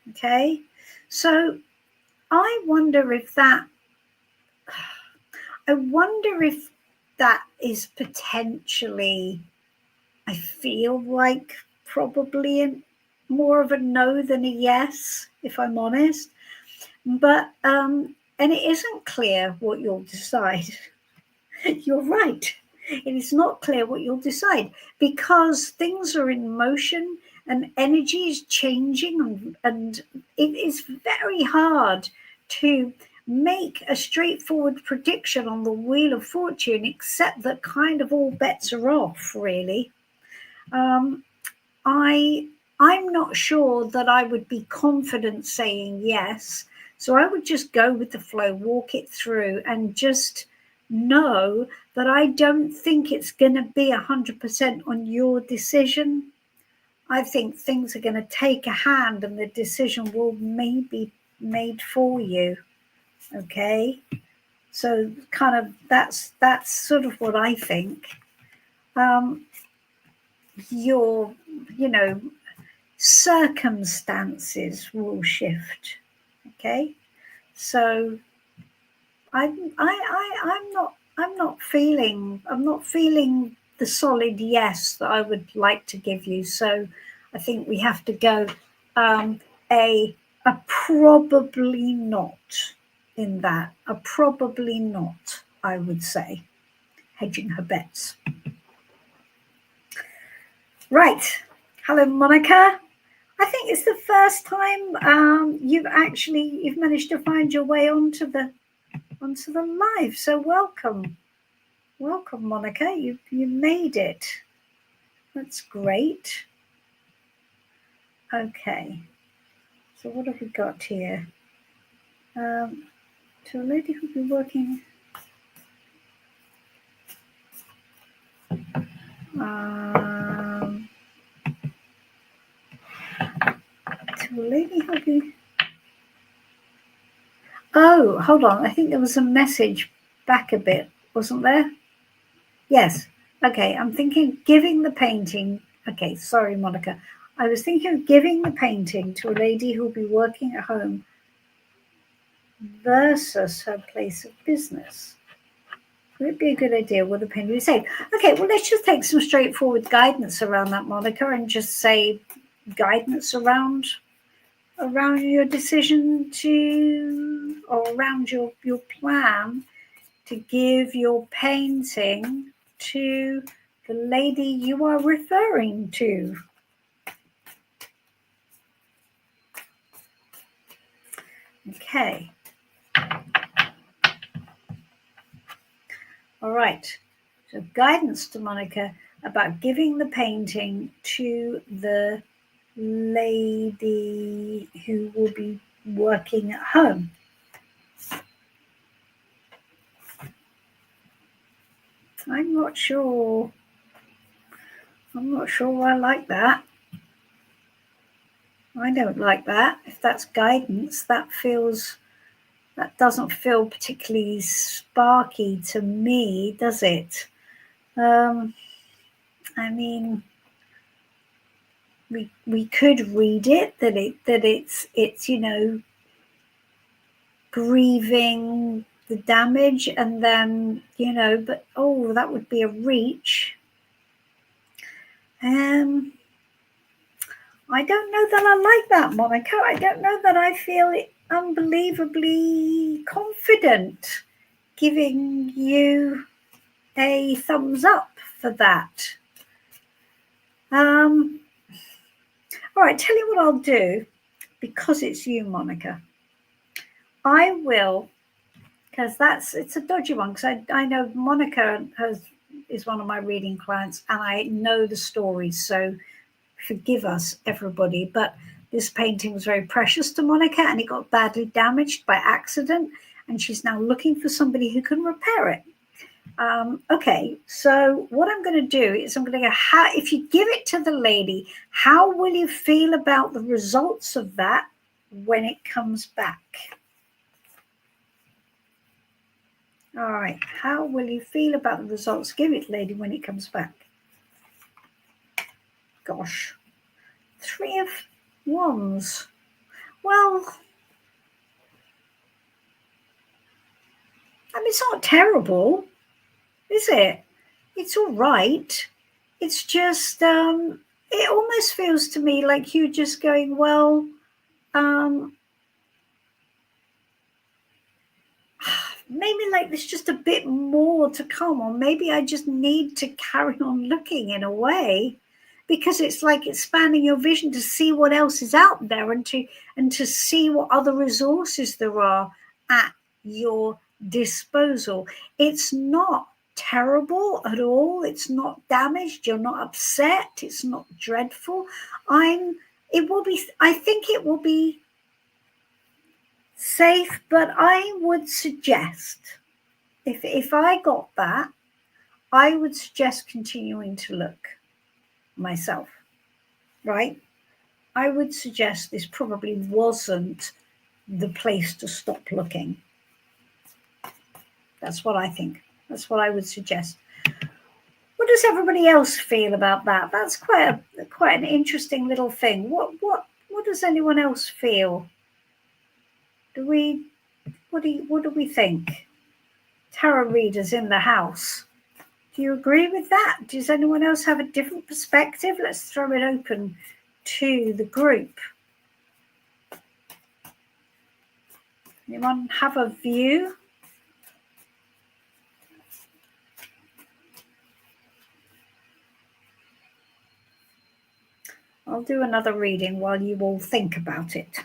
Okay, so I wonder if that is potentially, I feel like probably more of a no than a yes, if I'm honest. But and it isn't clear what you'll decide. You're right. It is not clear what you'll decide, because things are in motion and energy is changing, and it is very hard to make a straightforward prediction on the Wheel of Fortune, except that kind of all bets are off, really. I'm not sure that I would be confident saying yes. So I would just go with the flow, walk it through, and just know that I don't think it's going to be 100% on your decision. I think things are going to take a hand and the decision will maybe made for you. Okay. So kind of that's sort of what I think. Your, circumstances will shift. Okay. So I'm not feeling the solid yes that I would like to give you. So I think we have to go a probably not in that. A probably not, I would say. Hedging her bets. Right. Hello, Monica. I think it's the first time you've managed to find your way onto the live. So welcome, Monica. You made it. That's great. Okay. So what have we got here? To a lady who'll be working. To a lady who'll be. Oh, hold on. I think there was a message back a bit, wasn't there? Yes. Okay. I'm thinking giving the painting. Okay. Sorry, Monica. I was thinking of giving the painting to a lady who'll be working at home versus her place of business. Would it be a good idea? Will the painting be safe? Okay. Well, let's just take some straightforward guidance around that, Monica, and just say guidance around your decision to, or around your plan to give your painting to the lady you are referring to. Okay. All right. So guidance to Monica about giving the painting to the lady who will be working at home. I'm not sure I like that. I don't like that. If that's guidance, that doesn't feel particularly sparky to me, does it? I mean, we could read it that it's grieving the damage, and then but that would be a reach. I don't know that I like that, Monica. I don't know that I feel unbelievably confident giving you a thumbs up for that. All right, tell you what I'll do, because it's you, Monica. I will, because it's a dodgy one, because I know Monica is one of my reading clients, and I know the stories, so forgive us, everybody, but this painting was very precious to Monica, and it got badly damaged by accident, and she's now looking for somebody who can repair it. Okay, so what I'm going to do is I'm going to go, if you give it to the lady, how will you feel about the results of that when it comes back? All right, how will you feel about the results? Give it, lady, when it comes back. Gosh, 3 of Wands. Well, I mean, it's not terrible, is it? It's all right. It's just, it almost feels to me like you're just going, well, maybe like there's just a bit more to come, or maybe I just need to carry on looking in a way, because it's like expanding your vision to see what else is out there, and to see what other resources there are at your disposal. It's not terrible at all. It's not damaged. You're not upset. It's not dreadful. I think it will be safe, but I would suggest, if I got that, I would suggest continuing to look myself, right? I would suggest this probably wasn't the place to stop looking. That's what I think. That's what I would suggest. What does everybody else feel about that? That's quite an interesting little thing. What does anyone else feel? What do we think? Tarot readers in the house. Do you agree with that? Does anyone else have a different perspective? Let's throw it open to the group. Anyone have a view? I'll do another reading while you all think about it.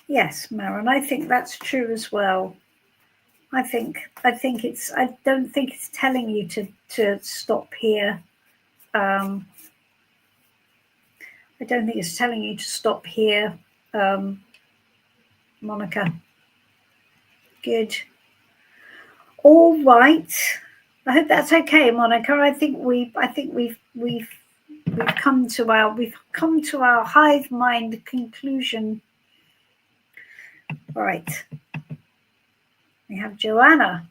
Yes, Maron, I think that's true as well. I don't think it's telling you to stop here. I don't think it's telling you to stop here, Monica. Good. All right. I hope that's okay, Monica. I think we've come to our hive mind conclusion. All right. We have Joanna.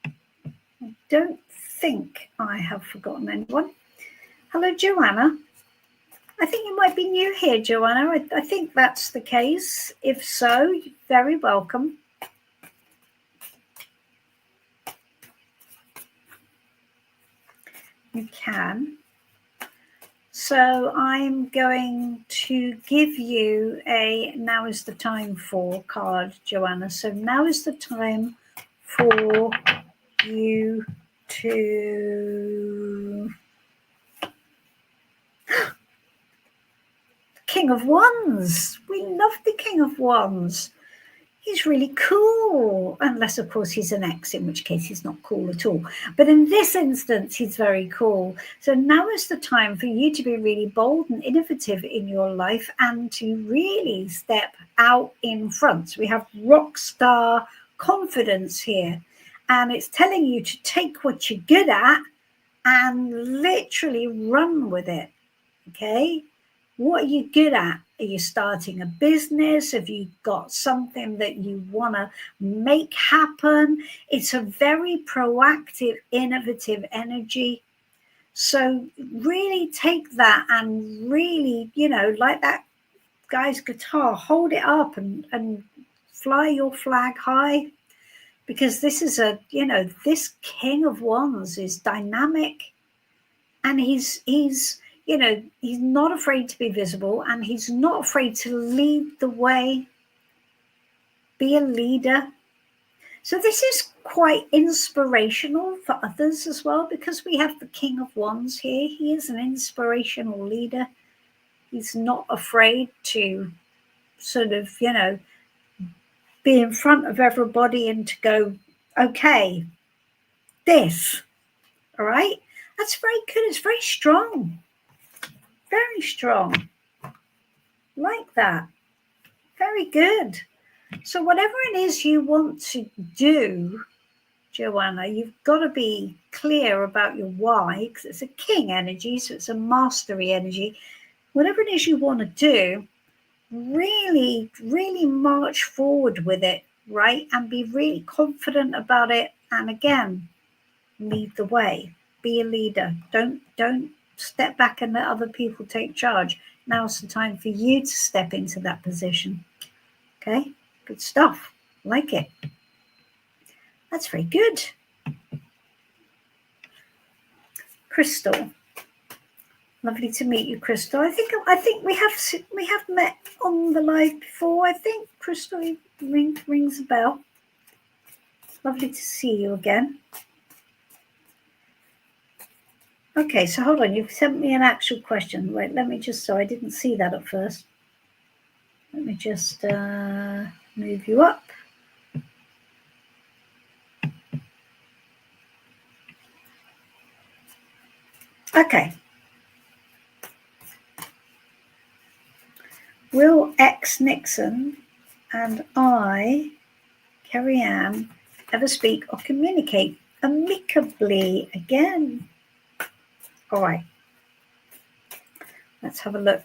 I don't think I have forgotten anyone. Hello, Joanna. I think you might be new here, Joanna. I think that's the case. If so, you're very welcome. You can. So I'm going to give you a now is the time for card, Joanna. So now is the time for you to... King of Wands. We love the King of Wands. He's really cool, unless of course he's an ex, in which case he's not cool at all. But in this instance, he's very cool. So now is the time for you to be really bold and innovative in your life and to really step out in front. So we have rock star confidence here, and it's telling you to take what you're good at and literally run with it. Okay? What are you good at? Are you starting a business? Have you got something that you want to make happen? It's a very proactive, innovative energy. So really take that and really, like that guy's guitar, hold it up and fly your flag high. Because this is this King of Wands is dynamic, and he's not afraid to be visible, and he's not afraid to lead the way, be a leader. So this is quite inspirational for others as well, because we have the King of Wands here. He is an inspirational leader. He's not afraid to sort of, be in front of everybody and to go, okay, this, all right? That's very good. It's very strong. Very strong. Like that. Very good. So whatever it is you want to do, Joanna, you've got to be clear about your why, because it's a king energy, so it's a mastery energy. Whatever it is you want to do, really, really march forward with it, right? And be really confident about it. And again, lead the way. Be a leader. Don't step back and let other people take charge. Now's the time for you to step into that position. Okay, good stuff. Like it. That's very good. Crystal. Lovely to meet you, Crystal. I think we have met on the live before. I think Crystal rings a bell. Lovely to see you again. Okay, so hold on. You've sent me an actual question. Wait, let me just, so I didn't see that at first. Let me just move you up. Okay. Will X Nixon and I, Kerry Ann, ever speak or communicate amicably again? All right. Let's have a look.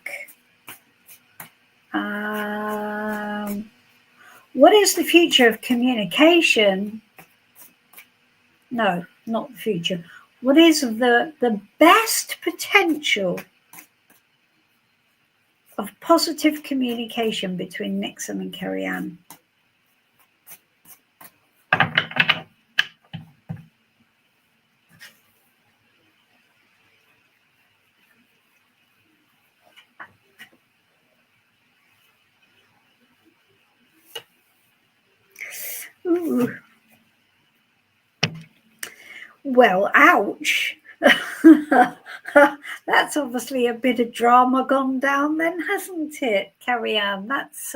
What is the future of communication? No, not the future. What is the best potential of positive communication between Nixon and Kerry-Ann. Ooh. Well, ouch. That's obviously a bit of drama gone down then, hasn't it, Kerry-Ann? That's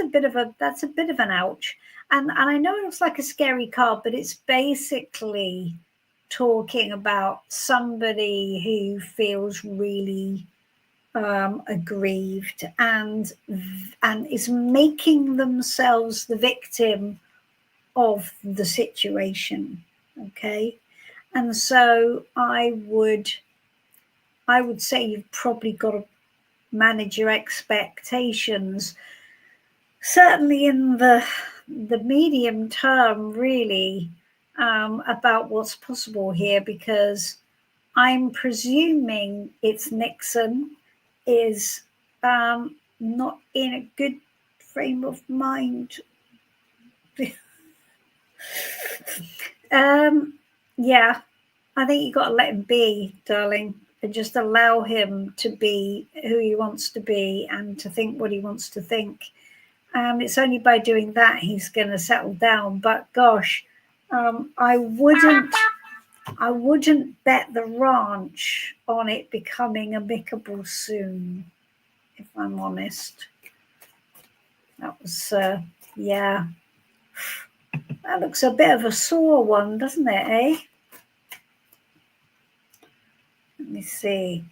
a bit of an ouch. And I know it looks like a scary card, but it's basically talking about somebody who feels really aggrieved and is making themselves the victim of the situation. Okay, and so I would say you've probably got to manage your expectations, certainly in the medium term, really, about what's possible here, because I'm presuming it's Nixon is not in a good frame of mind. Yeah, I think you got to let him be, darling, and just allow him to be who he wants to be and to think what he wants to think. It's only by doing that he's going to settle down. But gosh, I wouldn't bet the ranch on it becoming amicable soon, if I'm honest. That was, yeah. That looks a bit of a sore one, doesn't it, eh? Let me see.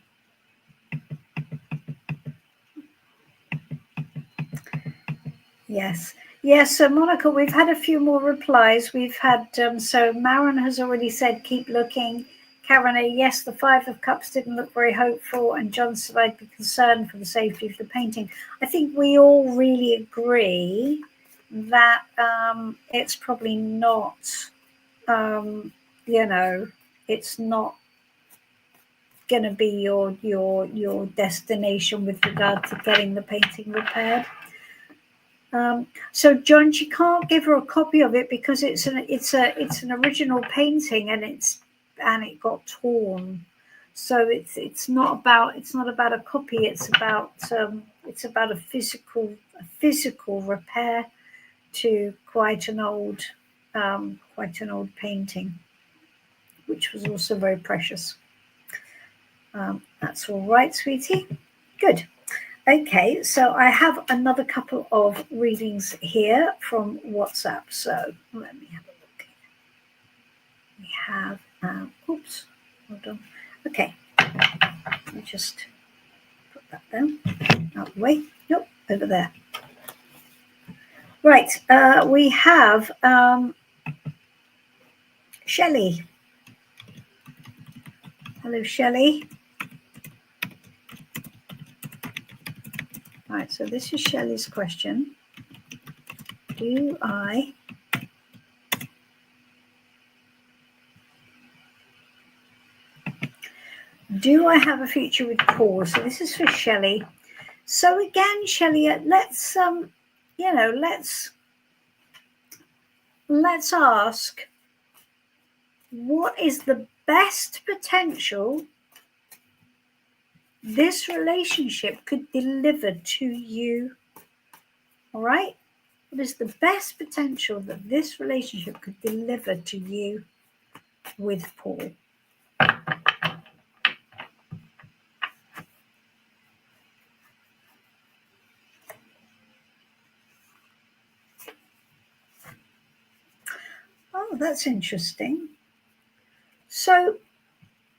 Yes. Yes, so Monica, we've had a few more replies. We've had, so Marin has already said, keep looking. Karen A, yes, the Five of Cups didn't look very hopeful. And John said, I'd be concerned for the safety of the painting. I think we all really agree that it's probably not, it's not going to be your destination with regard to getting the painting repaired. So John, she can't give her a copy of it because it's an original painting and it got torn. So it's not about a copy. It's about a physical repair to quite an old painting, which was also very precious. That's all right, sweetie. Good. Okay, so I have another couple of readings here from WhatsApp. So let me have a look. We have, oops, hold on. Okay, let me just put that down, out of the way. Nope, over there. Right, we have Shelley. Hello, Shelley. Right, so this is Shelley's question. Do I have a future with Paul? So this is for Shelley. So again, Shelley, let's ask, what is the best potential this relationship could deliver to you? All right? What is the best potential that this relationship could deliver to you with Paul? Oh, that's interesting. So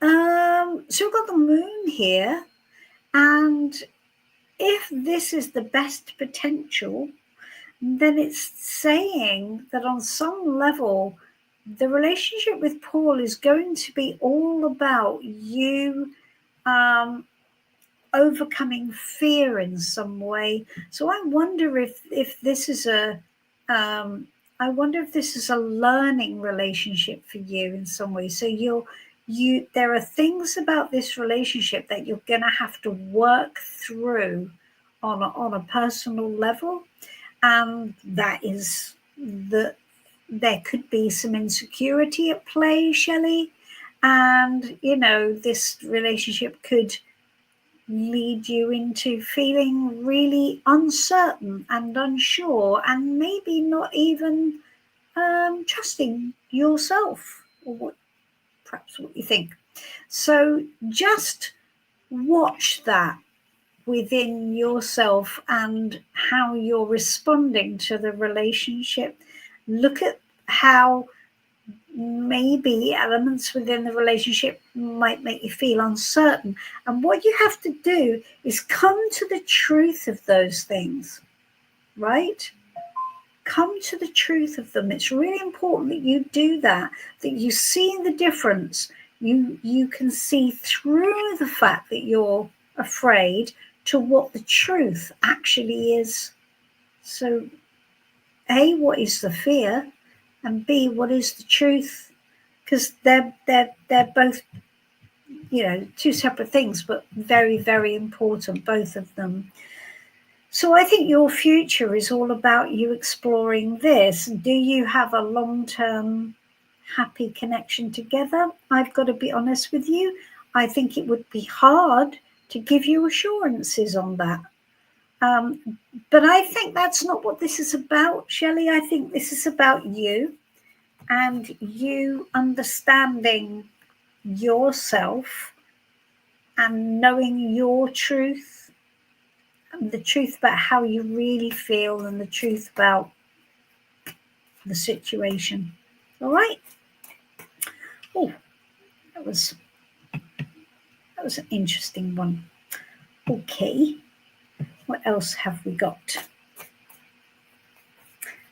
we've got the moon here, and if this is the best potential, then it's saying that on some level, the relationship with Paul is going to be all about you overcoming fear in some way. So I wonder if this is a learning relationship for you in some way. So there are things about this relationship that you're going to have to work through on a personal level, and that is that there could be some insecurity at play, Shelley, and this relationship could lead you into feeling really uncertain and unsure, and maybe not even trusting yourself, or perhaps what you think. So just watch that within yourself and how you're responding to the relationship. Look at how maybe elements within the relationship might make you feel uncertain. And what you have to do is come to the truth of those things, right? Come to the truth of them. It's really important that you do that you see the difference. You can see through the fact that you're afraid to what the truth actually is. So A, what is the fear? And B, what is the truth? Because they're both, two separate things, but very, very important, both of them. So I think your future is all about you exploring this. Do you have a long-term happy connection together? I've got to be honest with you. I think it would be hard to give you assurances on that. But I think that's not what this is about, Shelley. I think this is about you and you understanding yourself and knowing your truth, and the truth about how you really feel, and the truth about the situation. All right? Oh, that was an interesting one. Okay, what else have we got?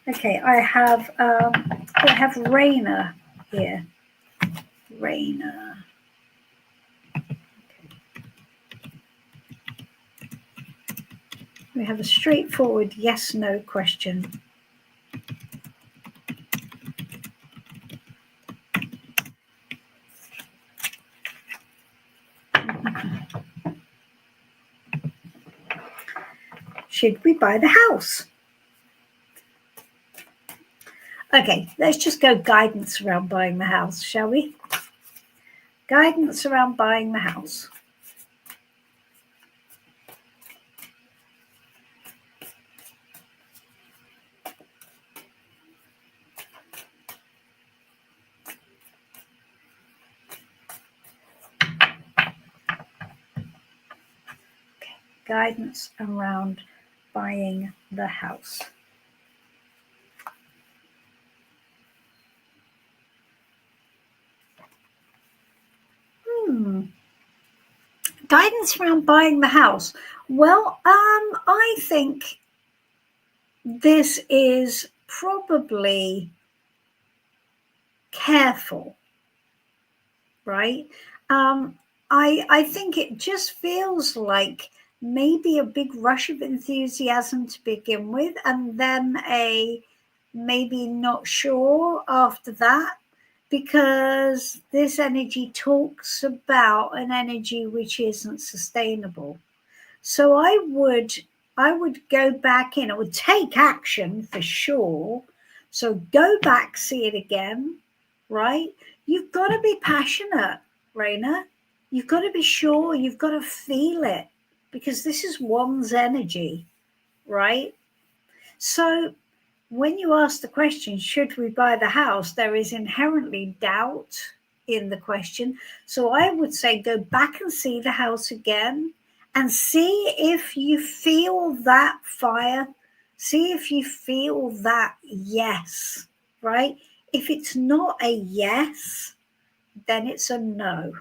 Okay, I have Raina here. Raina. We have a straightforward yes/no question. Should we buy the house? Okay, let's just go guidance around buying the house, shall we? Guidance around buying the house. Okay, guidance around buying the house. Guidance around buying the house. Well, I think this is probably careful, right? I think it just feels like maybe a big rush of enthusiasm to begin with, and then a maybe not sure after that, because this energy talks about an energy which isn't sustainable. So I would go back in. I would take action for sure. So go back, see it again, right? You've got to be passionate, Raina. You've got to be sure. You've got to feel it, because this is one's energy, right? So when you ask the question, should we buy the house, there is inherently doubt in the question. So I would say go back and see the house again and see if you feel that fire. See if you feel that yes, right? If it's not a yes, then it's a no.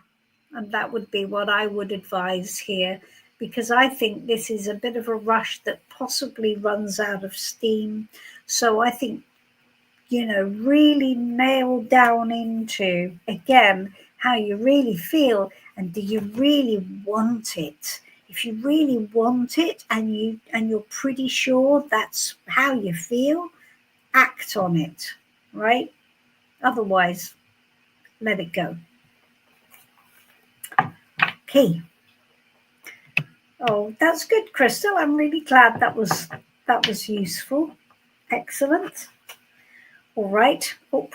And that would be what I would advise here, because I think this is a bit of a rush that possibly runs out of steam. So I think, really nail down into, again, how you really feel, and do you really want it? If you really want it and you're pretty sure that's how you feel, act on it, right? Otherwise, let it go. Okay. Oh, that's good, Crystal. I'm really glad that was useful. Excellent. All right. Oh,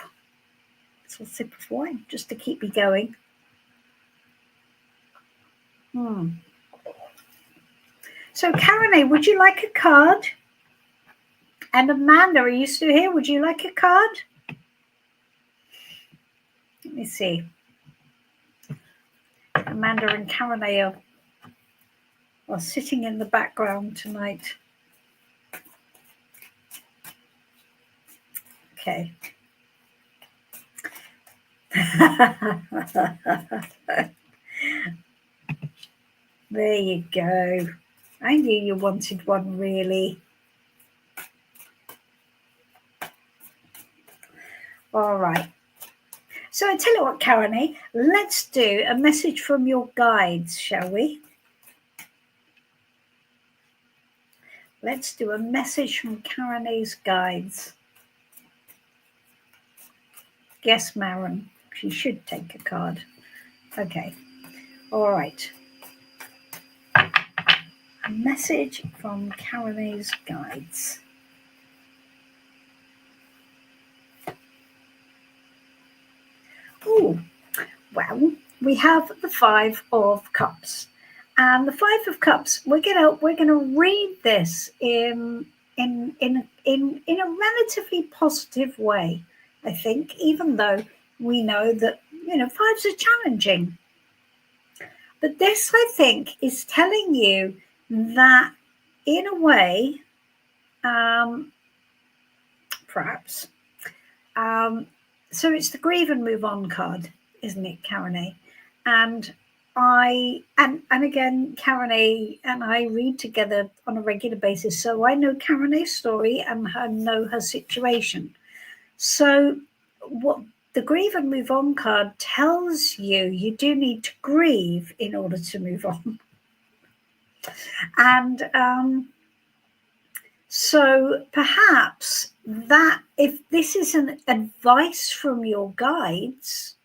it's a sip of wine just to keep me going. So, Karen, would you like a card? And Amanda, are you still here? Would you like a card? Let me see. Amanda and Karen are sitting in the background tonight. Okay. There you go. I knew you wanted one, really. All right. So I tell you what, Karen, let's do a message from your guides, shall we? Let's do a message from Karene's guides. Yes, Maren, she should take a card. Okay. All right. A message from Karene's guides. Oh, well, we have the Five of Cups. And the Five of Cups, we're gonna read this in a relatively positive way, I think, even though we know that fives are challenging. But this, I think, is telling you that in a way, perhaps. So it's the Grieve and Move On card, isn't it, Karen? And again, Karen and I read together on a regular basis, so I know Karene's story and I know her situation. So what the Grieve and Move On card tells you, you do need to grieve in order to move on. And so perhaps that if this is an advice from your guides,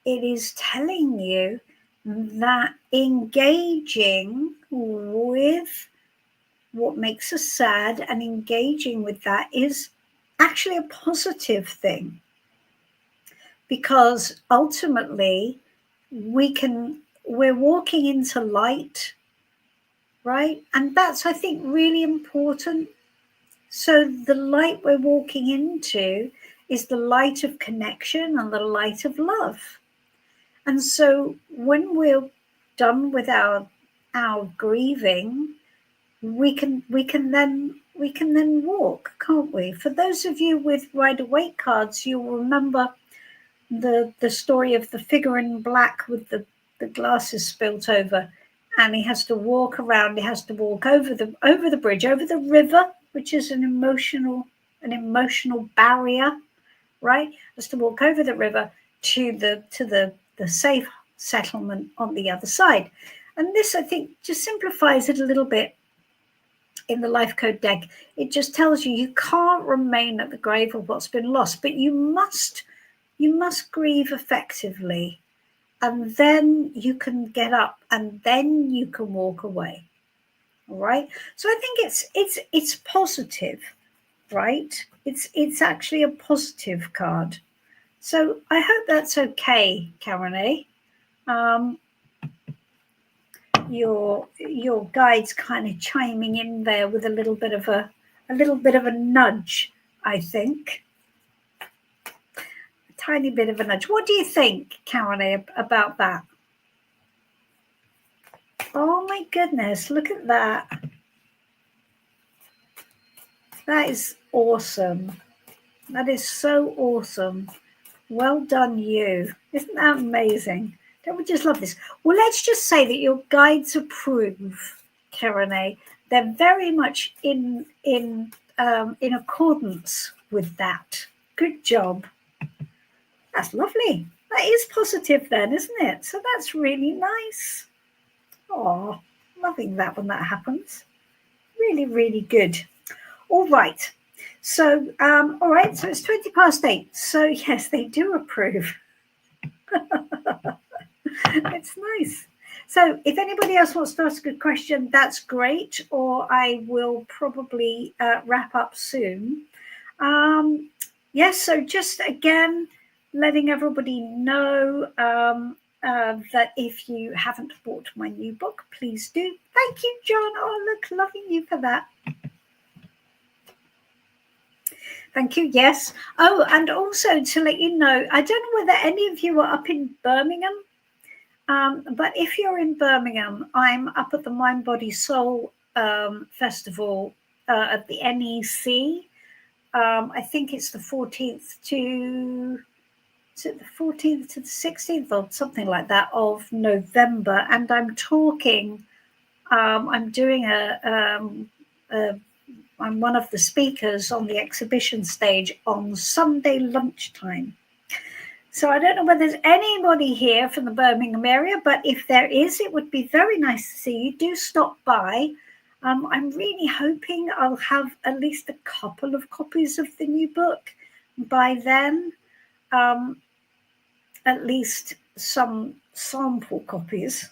it is telling you that engaging with what makes us sad and engaging with that is actually a positive thing, because ultimately we're walking into light, right? And that's, I think, really important. So the light we're walking into is the light of connection and the light of love. And so when we're done with our grieving, we can then walk, can't we? For those of you with Rider-Waite cards, you'll remember the story of the figure in black with the glasses spilt over, and he has to walk around. He has to walk over the bridge, over the river, which is an emotional barrier, right? He has to walk over the river to the safe settlement on the other side. And this, I think, just simplifies it a little bit in the Life Code deck. It just tells you can't remain at the grave of what's been lost, but you must grieve effectively, and then you can get up and then you can walk away. All right. So I think it's positive, right? It's actually a positive card. So I hope that's okay, Karen. Your guide's kind of chiming in there with a little bit of a nudge, I think. A tiny bit of a nudge. What do you think, Karen, about that? Oh my goodness, look at that. That is awesome. That is so awesome. Well done, you. Isn't that amazing? Don't we just love this? Well, let's just say that your guides approve, Karen. They're very much in accordance with that. Good job. That's lovely. That is positive then, isn't it? So that's really nice. Oh, loving that when that happens. Really, really good. All right. So, all right. So it's 8:20. So yes, they do approve. It's nice. So if anybody else wants to ask a question, that's great, or I will probably wrap up soon. Yes, so just again, letting everybody know that if you haven't bought my new book, please do. Thank you, John. Oh, look, loving you for that. Thank you. Yes. Oh, and also to let you know, I don't know whether any of you are up in Birmingham, but if you're in Birmingham, I'm up at the Mind, Body, Soul Festival at the NEC. I think it's the 14th to the 16th or something like that of November, and I'm talking. I'm doing I'm one of the speakers on the exhibition stage on Sunday lunchtime. So I don't know whether there's anybody here from the Birmingham area, but if there is, it would be very nice to see you. Do stop by. I'm really hoping I'll have at least a couple of copies of the new book by then. At least some sample copies.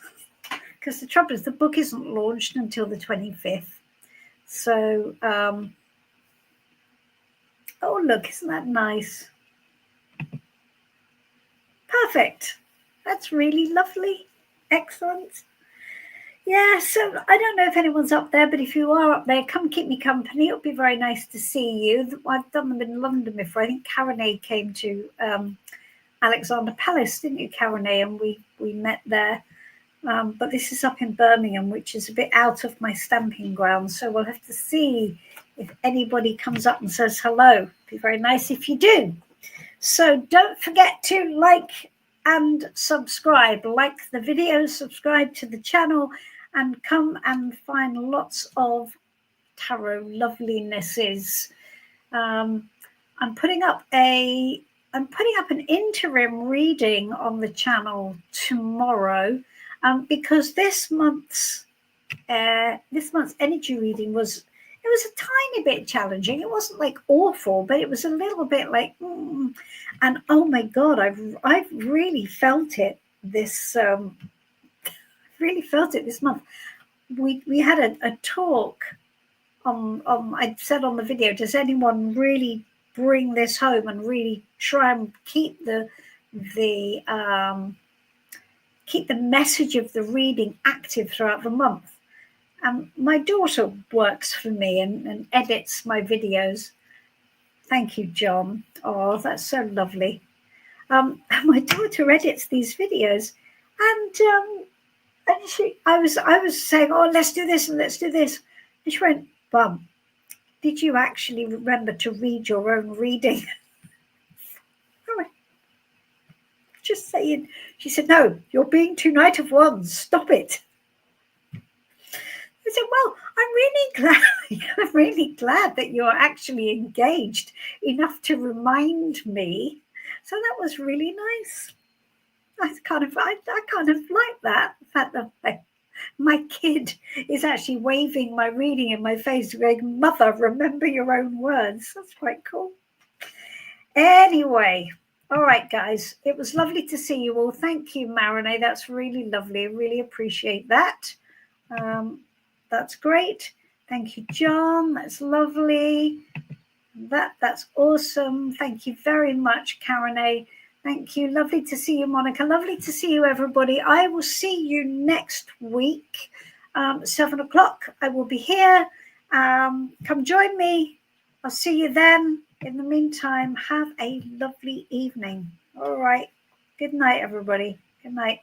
Because the trouble is the book isn't launched until the 25th. So, oh, look, isn't that nice? Perfect. That's really lovely. Excellent. Yeah, so I don't know if anyone's up there, but if you are up there, come keep me company. It'll be very nice to see you. I've done them in London before. I think Karen came to Alexander Palace, didn't you, Karen? And we met there. But this is up in Birmingham, which is a bit out of my stamping ground. So we'll have to see if anybody comes up and says hello. It'd be very nice if you do. So don't forget to like and subscribe. Like the video, subscribe to the channel, and come and find lots of tarot lovelinesses. I'm putting up an interim reading on the channel tomorrow. Because this month's energy reading was a tiny bit challenging. It wasn't like awful, but it was a little bit like, and oh my God, I've really felt it this month. We had a talk on I said on the video, does anyone really bring this home and really try and keep the message of the reading active throughout the month? My daughter works for me and edits my videos. Thank you, John. Oh, that's so lovely. My daughter edits these videos, and I was saying, oh, let's do this and let's do this. And she went, Mum, did you actually remember to read your own reading? I went, just saying. She said, no, you're being too Knight of Wands. Stop it. I said, well, I'm really glad that you're actually engaged enough to remind me. So that was really nice. I kind of like that, the fact that my kid is actually waving my reading in my face, going, Mother, remember your own words. That's quite cool. Anyway, all right, guys, it was lovely to see you all. Thank you, Marinee. That's really lovely. I really appreciate that. That's great. Thank you, John. That's lovely. That's awesome. Thank you very much, Karen. Thank you. Lovely to see you, Monica. Lovely to see you, everybody. I will see you next week, 7 o'clock. I will be here. Come join me. I'll see you then. In the meantime, have a lovely evening. All right. Good night, everybody. Good night.